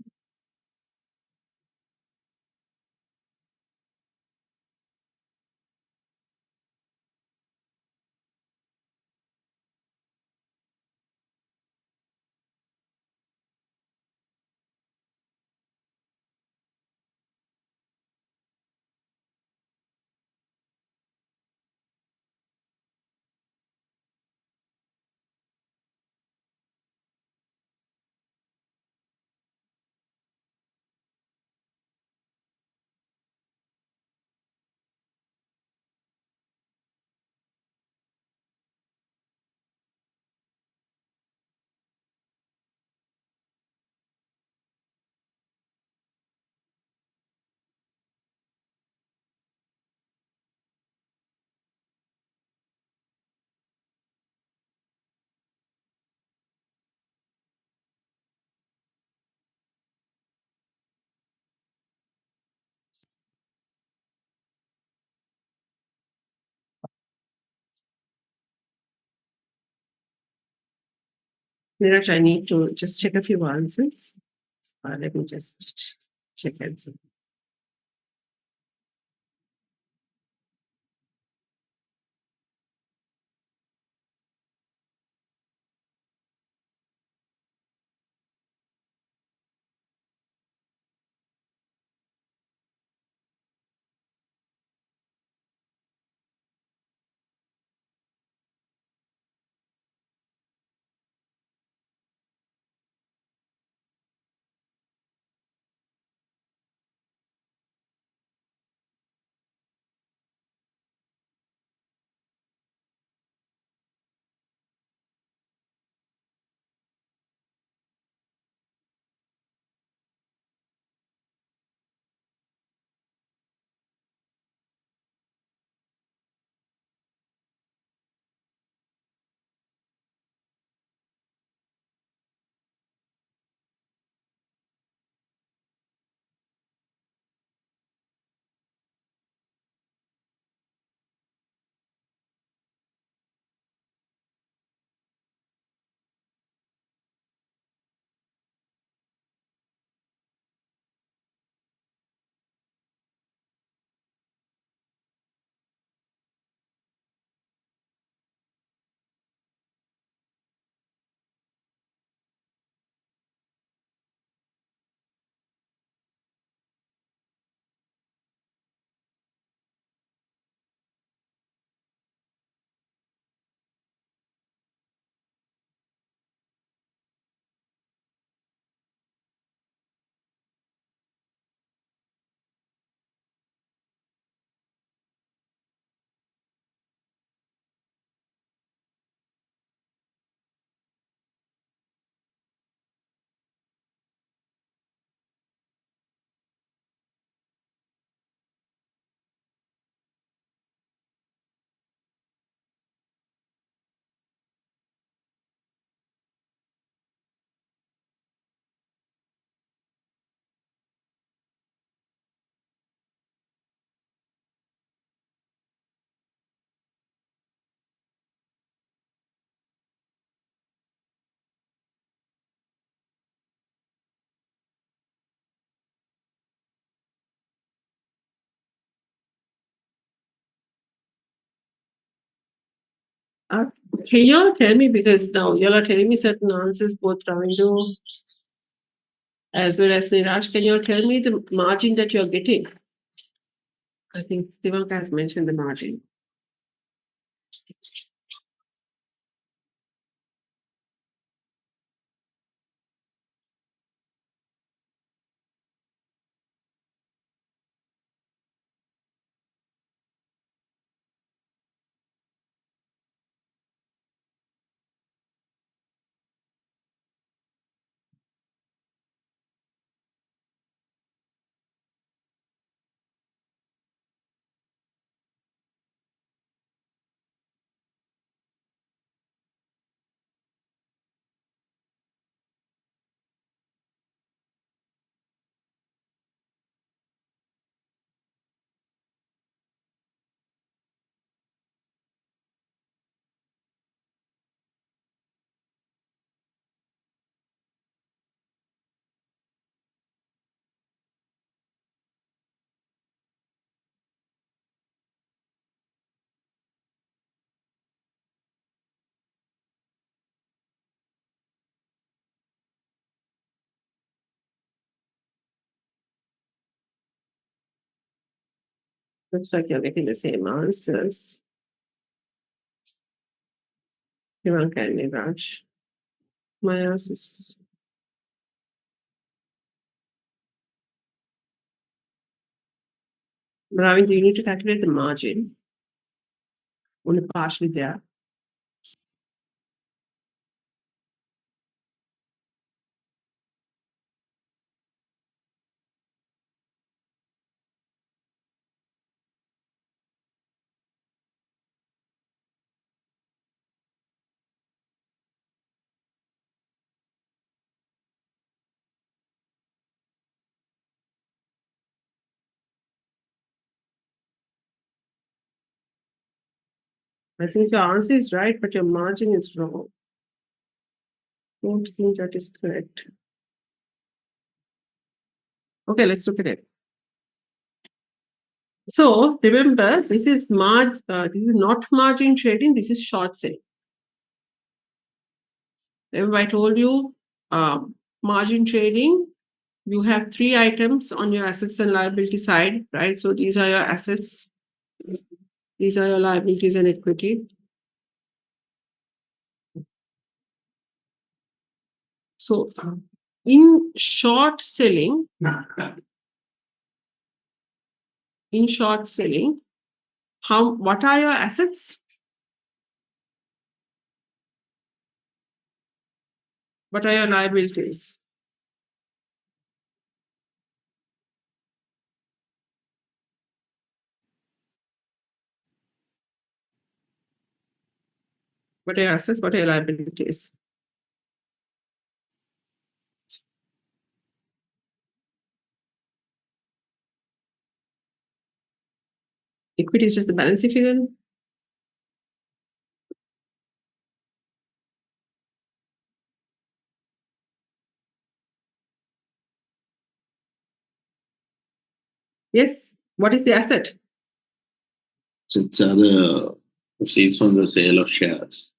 Neeraj, I need to just check a few answers. Let me just check and see. Can you all tell me, because now you all are telling me certain answers, both Ravindu as well as Niraj, can you all tell me the margin that you're getting? I think Stivanka has mentioned the margin. Looks like you're getting the same answers. Stivanka and Niraj. My answers. Ravin, you need to calculate the margin. Only partially there. I think your answer is right, but your margin is wrong. Don't think that is correct. Okay, let's look at it. So remember, this is not margin trading, this is short sale. Remember, I told you margin trading, you have three items on your assets and liability side, right? So these are your assets, these are your liabilities and equity. So in short selling, what are your assets? What are your liabilities? What are your assets? What are your liabilities? Equity is just the balancing figure. Yes. What is the asset? Assets are the proceeds from the sale of shares.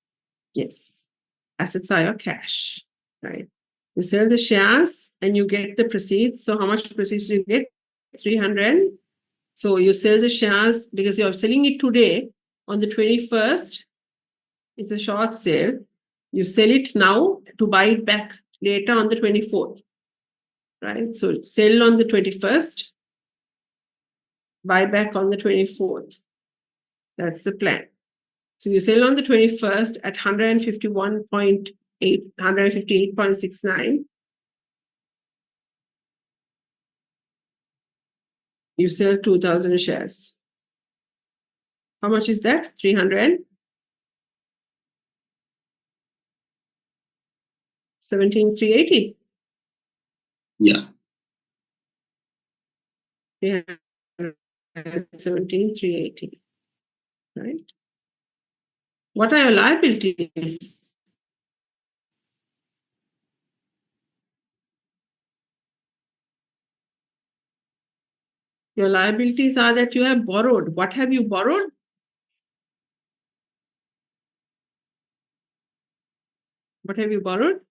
Yes. Assets are your cash, right? You sell the shares and you get the proceeds. So how much proceeds do you get? 300. So you sell the shares because you're selling it today on the 21st. It's a short sale. You sell it now to buy it back later on the 24th, right? So sell on the 21st, buy back on the 24th. That's the plan. So you sell on the 21st at 151.8, 158.69. You sell 2,000 shares. How much is that? 300. 17,380. Yeah. 17,380. Right? What are your liabilities? Your liabilities are that you have borrowed. What have you borrowed? What have you borrowed?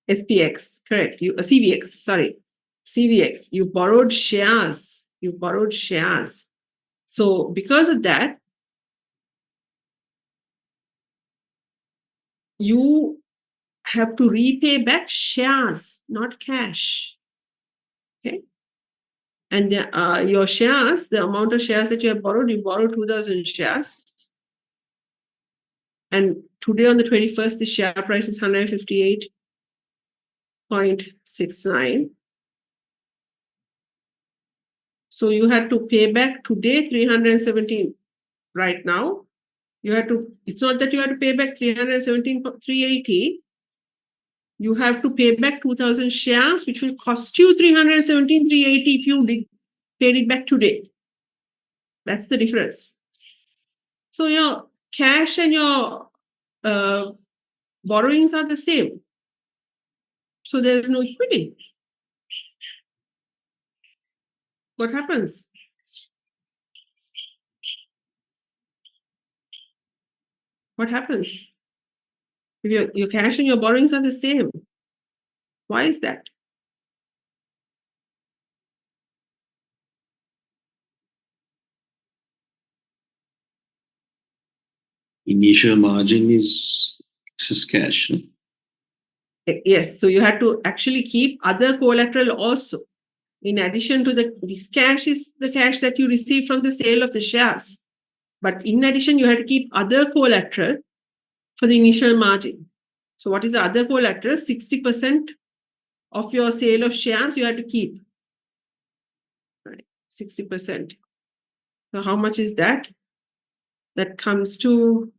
SPX, correct. CVX, sorry. CVX, you borrowed shares. You borrowed shares. So because of that, you have to repay back shares, not cash. Okay. And your shares, the amount of shares that you have borrowed, you borrowed 2,000 shares. And today on the 21st, the share price is 158.69. So you had to pay back today 317. Right now, you have to, it's not that you have to pay back 317, 380. You have to pay back 2,000 shares, which will cost you 317, 380 if you paid it back today. That's the difference. So your cash and your borrowings are the same. So there's no equity. What happens? What happens? If your cash and your borrowings are the same. Why is that? Initial margin is excess cash. No? Yes, so you have to actually keep other collateral also. In addition to this cash is the cash that you receive from the sale of the shares. But in addition, you have to keep other collateral for the initial margin. So what is the other collateral? 60% of your sale of shares you have to keep. Right, 60%. So how much is that? That comes to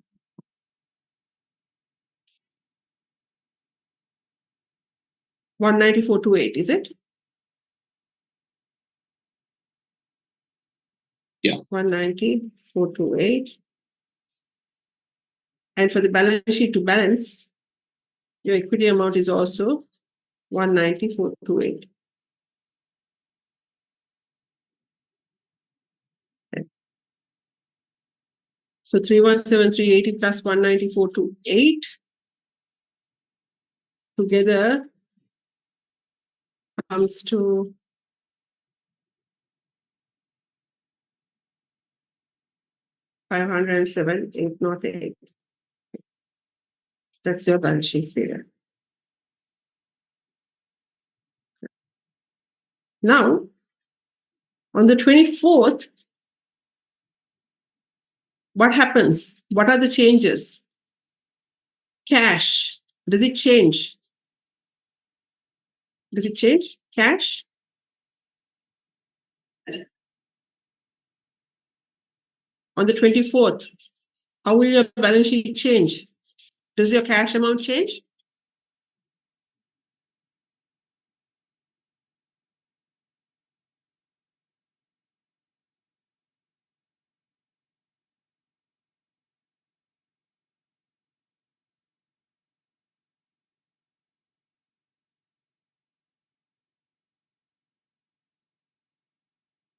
194.28, is it? Yeah. 194.28. And for the balance sheet to balance, your equity amount is also 194.28. So 317,380 plus 194.28 together comes to 507,808. That's your balance sheet figure. Now, on the 24th, what happens? What are the changes? Cash. Does it change? Does it change? Cash? On the 24th, how will your balance sheet change? Does your cash amount change?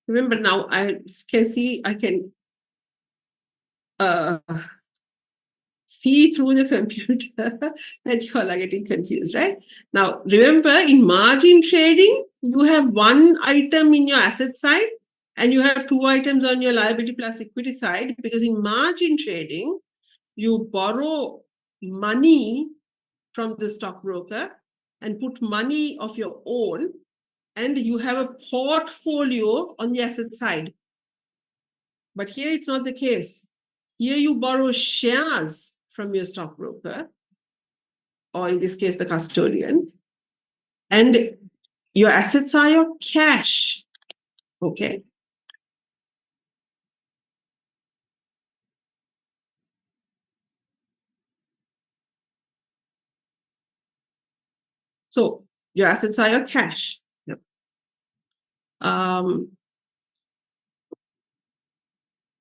Remember now, I can see, I can see through the computer that you all are getting confused, right? Now, remember in margin trading, you have one item in your asset side and you have two items on your liability plus equity side, because in margin trading, you borrow money from the stockbroker and put money of your own, and you have a portfolio on the asset side. But here it's not the case. Here you borrow shares from your stockbroker, or in this case, the custodian, and your assets are your cash. Okay. So your assets are your cash. Yep.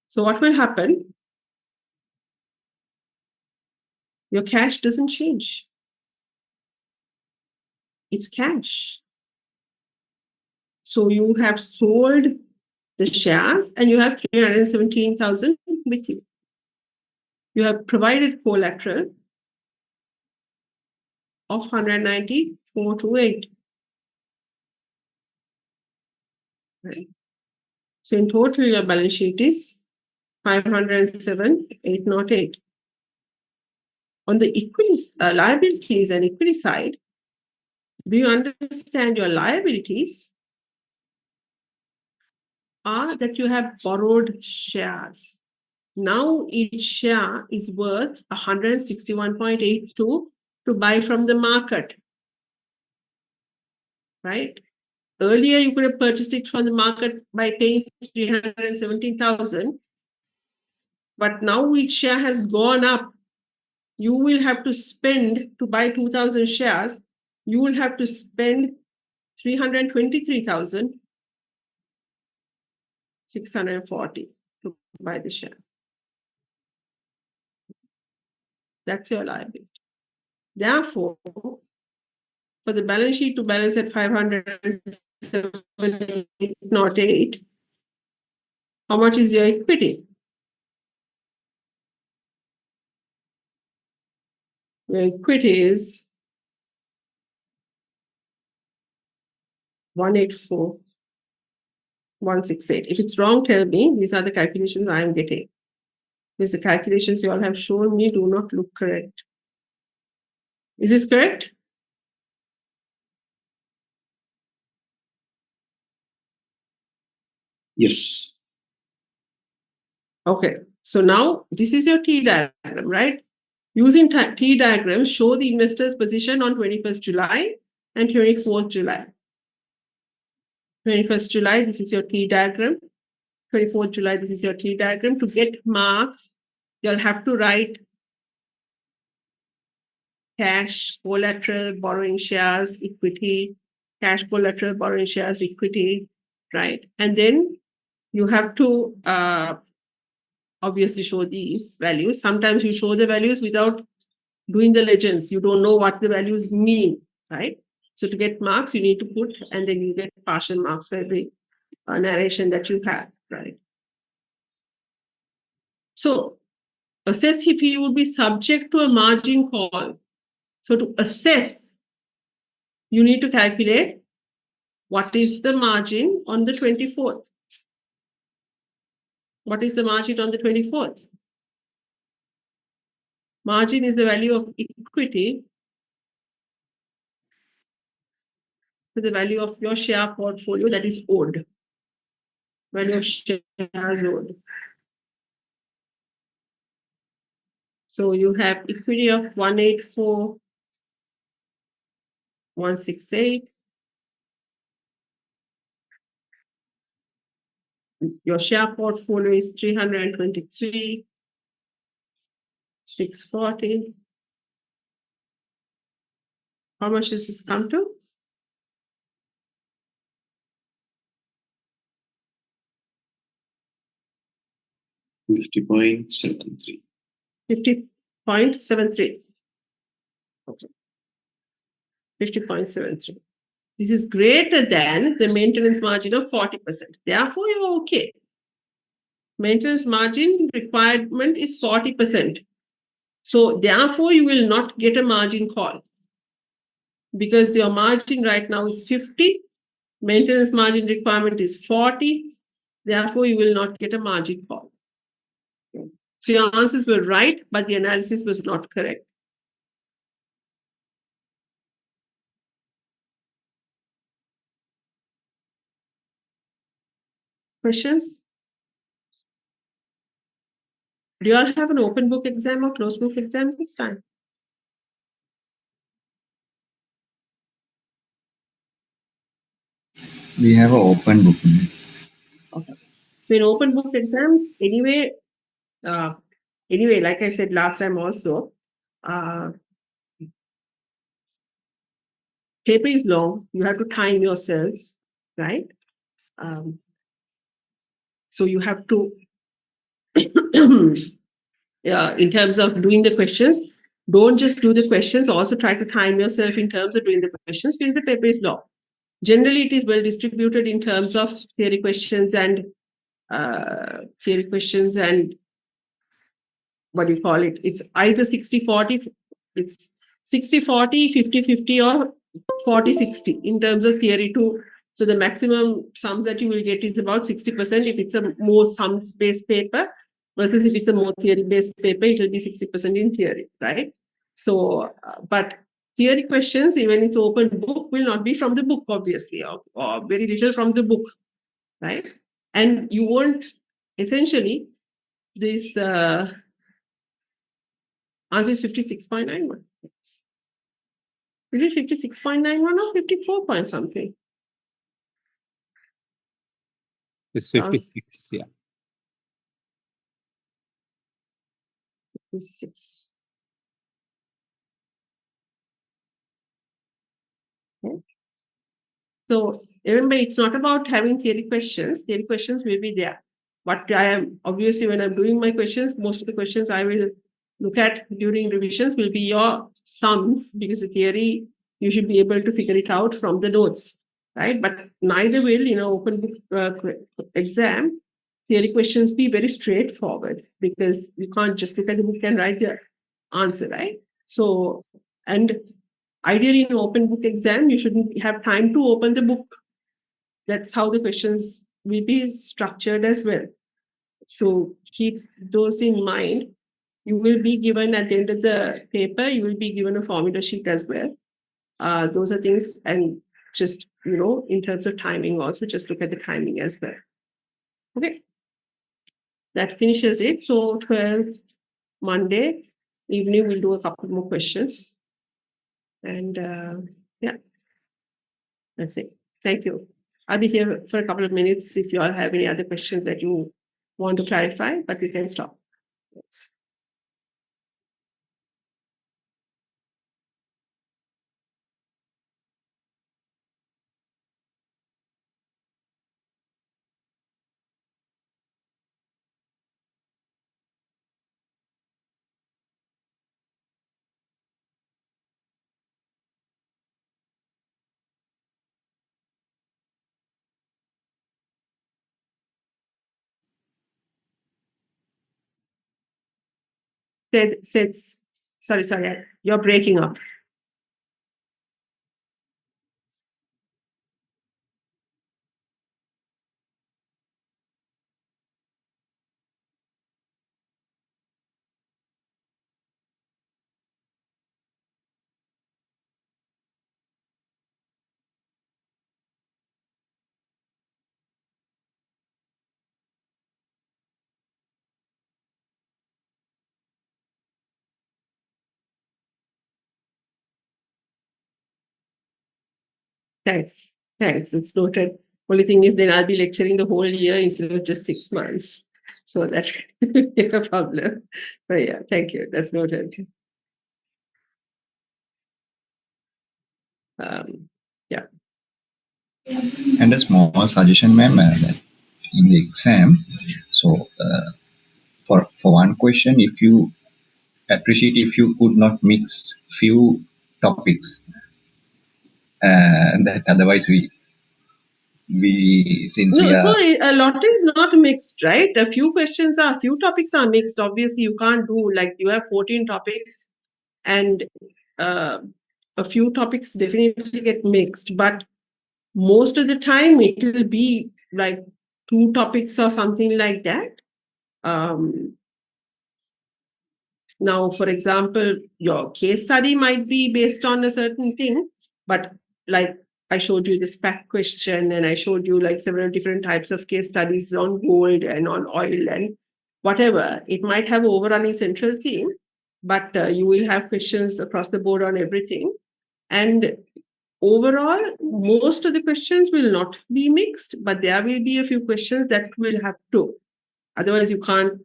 So what will happen? Your cash doesn't change. It's cash. So you have sold the shares and you have 317,000 with you. You have provided collateral of 194.28. Right. So in total, your balance sheet is 507,808. On the equity liabilities and equity side, do you understand your liabilities are that you have borrowed shares? Now each share is worth 161.82 to buy from the market, right? Earlier, you could have purchased it from the market by paying 317,000, but now each share has gone up. You will have to spend to buy 2,000 shares. You will have to spend 323,640 to buy the share. That's your liability. Therefore, for the balance sheet to balance at 507,808, how much is your equity? Your equity is 184,168. If it's wrong, tell me. These are the calculations I am getting. These are the calculations you all have shown me do not look correct. Is this correct? Yes. Okay. So now this is your T diagram, right? Using T diagram, show the investor's position on 21st July and 24th July. 21st July, this is your T diagram. 24th July, this is your T diagram. To get marks, you'll have to write cash, collateral, borrowing shares, equity, cash, collateral, borrowing shares, equity, right? And then you have to obviously show these values. Sometimes you show the values without doing the legends. You don't know what the values mean, right? So to get marks, you need to put, and then you get partial marks for every narration that you have, right? So assess if you would be subject to a margin call. So to assess, you need to calculate what is the margin on the 24th. What is the margin on the 24th? Margin is the value of equity to the value of your share portfolio that is owed. Value of shares owed. So you have equity of 184,168. Your share portfolio is 323,640. How much does this come to? 50.73. 50.73. Okay. 50.73. This is greater than the maintenance margin of 40%. Therefore, you're okay. Maintenance margin requirement is 40%. So therefore, you will not get a margin call because your margin right now is 50. Maintenance margin requirement is 40. Therefore, you will not get a margin call. Okay. So your answers were right, but the analysis was not correct. Questions? Do you all have an open book exam or closed book exam this time? We have an open book. Okay. So in open book exams, anyway, like I said last time also, paper is long. You have to time yourselves, right? So you have to, in terms of doing the questions, don't just do the questions, also try to time yourself in terms of doing the questions because the paper is long. Generally, it is well distributed in terms of theory questions and what do you call it? It's either 60-40, it's 60-40, 50-50, or 40-60 in terms of theory two. So the maximum sum that you will get is about 60% if it's a more sums-based paper, versus if it's a more theory-based paper, it will be 60% in theory, right? So, but theory questions, even it's open book, will not be from the book, obviously, or very little from the book, right? And you won't, essentially, this answer is 56.91. Is it 56.91 or 54 point something? It's Sounds- 56, yeah. 56. Okay. So remember, it's not about having theory questions. Theory questions will be there. But I am obviously, when I'm doing my questions, most of the questions I will look at during revisions will be your sums, because the theory you should be able to figure it out from the notes, right? But neither will, open book exam theory questions be very straightforward, because you can't just look at the book and write the answer, right? So, and ideally in open book exam, you shouldn't have time to open the book. That's how the questions will be structured as well. So keep those in mind. You will be given at the end of the paper, you will be given a formula sheet as well. Those are things, and just, in terms of timing also, just look at the timing as well. Okay. That finishes it. So 12th Monday evening, we'll do a couple more questions. And yeah, that's it. Thank you. I'll be here for a couple of minutes if you all have any other questions that you want to clarify, but we can stop. Yes. Sorry, you're breaking up. Thanks. It's noted. Only thing is, then I'll be lecturing the whole year instead of just 6 months. So that could be a problem. But yeah, thank you. That's noted. Yeah. And a small suggestion, ma'am, that in the exam, so for one question, if you appreciate if you could not mix few topics, that otherwise we since No, we so are a lot is not mixed, right? A few topics are mixed. Obviously, you can't do like you have 14 topics, and a few topics definitely get mixed, but most of the time it will be like 2 topics or something like that. Now, for example, your case study might be based on a certain thing, but like I showed you the SPAC question, and I showed you like several different types of case studies on gold and on oil and whatever. It might have overrunning central theme, but you will have questions across the board on everything. And overall, most of the questions will not be mixed, but there will be a few questions that will have to. Otherwise, you can't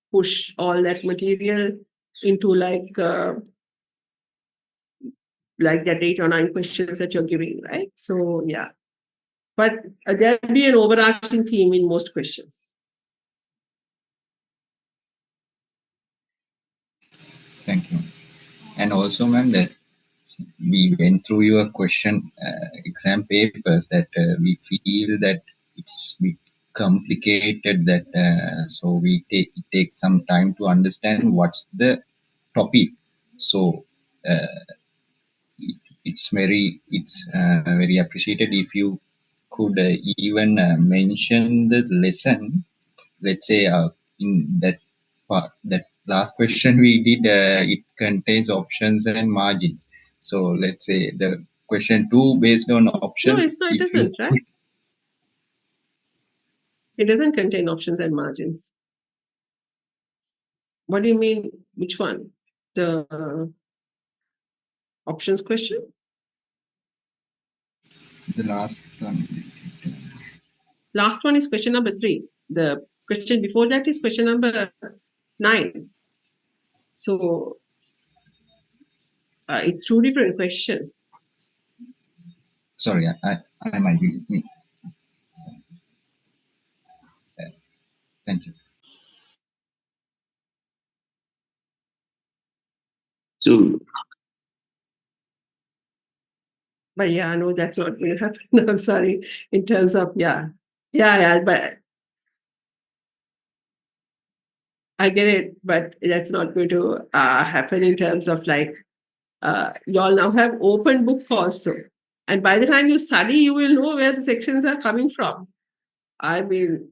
push all that material into like that 8 or 9 questions that you're giving, right? So yeah, but there'll be an overarching theme in most questions. thank you, and also, ma'am, that we went through your question exam papers that we feel that it's we complicated that so it takes some time to understand what's the topic. So it's very appreciated if you could even mention the lesson. Let's say in that part, that last question we did, it contains options and margins. So let's say the question 2 based on No, options. it's not. It If you doesn't, right? It doesn't contain options and margins. What do you mean? Which one? The options question? the last one. Last one is question number 3. The question before that is question number 9. So it's 2 different questions. Sorry, I might be mixed. So, thank you. So But yeah, no, that's not going to happen. I'm sorry. In terms of, yeah, but I get it, but that's not going to happen in terms of like, you all now have open book also. And by the time you study, you will know where the sections are coming from. I mean,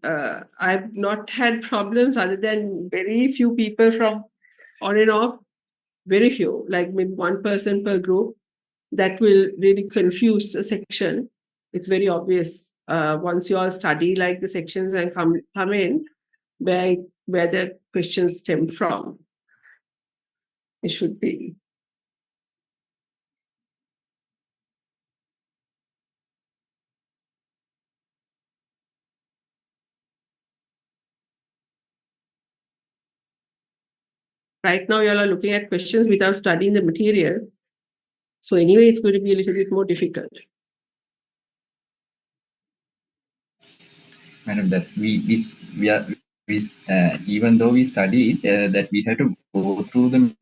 I've not had problems other than very few people from on and off, very few, like maybe one person per group. That will really confuse the section. It's very obvious once you all study like the sections and come in where the questions stem from. It should be. Right now, you all are looking at questions without studying the material. So anyway, it's going to be a little bit more difficult. Madam, that we are even though we studied that we had to go through the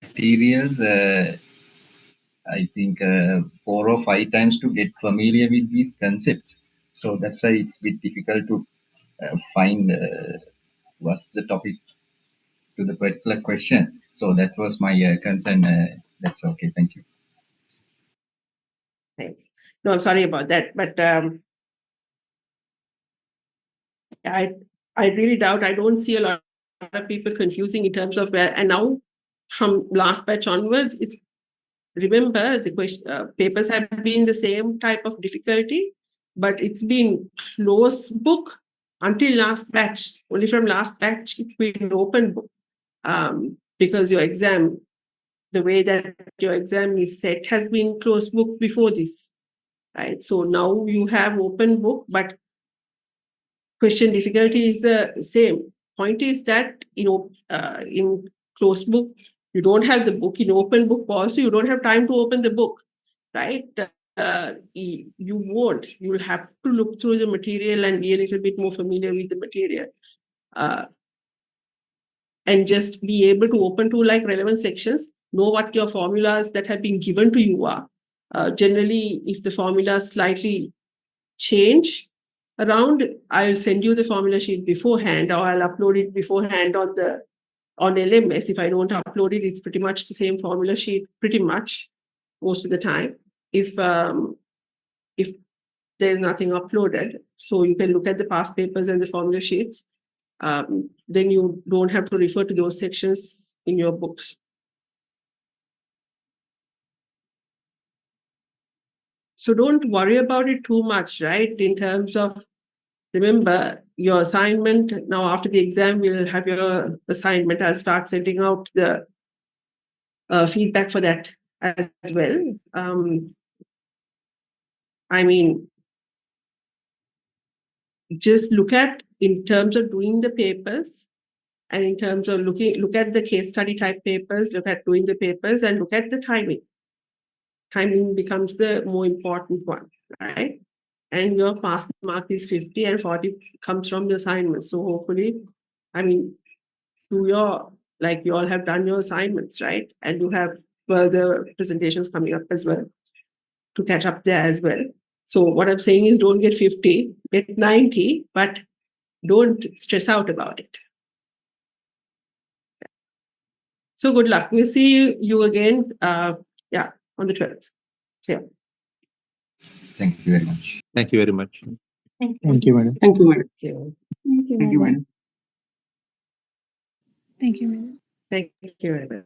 materials. I think 4 or 5 times to get familiar with these concepts. So that's why it's a bit difficult to find what's the topic to the particular question. So that was my concern. That's okay. Thank you. Thanks. No, I'm sorry about that, but I really doubt. I don't see a lot of people confusing in terms of where. And now, from last batch onwards, it's remember the question papers have been the same type of difficulty, but it's been closed book until last batch. Only from last batch it's been open book, because your exam, the way that your exam is set, has been closed book before this, right? So now you have open book, but question difficulty is the same. Point is that in closed book you don't have the book. In open book also you don't have time to open the book, right? You won't. You will have to look through the material and be a little bit more familiar with the material, and just be able to open to like relevant sections, know what your formulas that have been given to you are. Generally, if the formulas slightly change around, I'll send you the formula sheet beforehand, or I'll upload it beforehand on LMS. If I don't upload it, it's pretty much the same formula sheet, pretty much most of the time. If there's nothing uploaded, so you can look at the past papers and the formula sheets. Then you don't have to refer to those sections in your books. So don't worry about it too much, right? In terms of, remember your assignment. Now after the exam, we'll have your assignment. I'll start sending out the feedback for that as well. I mean, just look at in terms of doing the papers, and in terms of look at the case study type papers, look at doing the papers, and look at the timing. Timing becomes the more important one, right? And your pass mark is 50 and 40 comes from the assignment. So hopefully, I mean, you all have done your assignments, right? And you have further presentations coming up as well to catch up there as well. So what I'm saying is don't get 50, get 90, but Don't stress out about it. So good luck. We'll see you again. On the 12th. Yeah. Thank you very much. Thank you very much. Thank Thank you, madam. Thank you, madam. See you. you, Thank you, madam. madam. Thank you, madam. Thank you very much.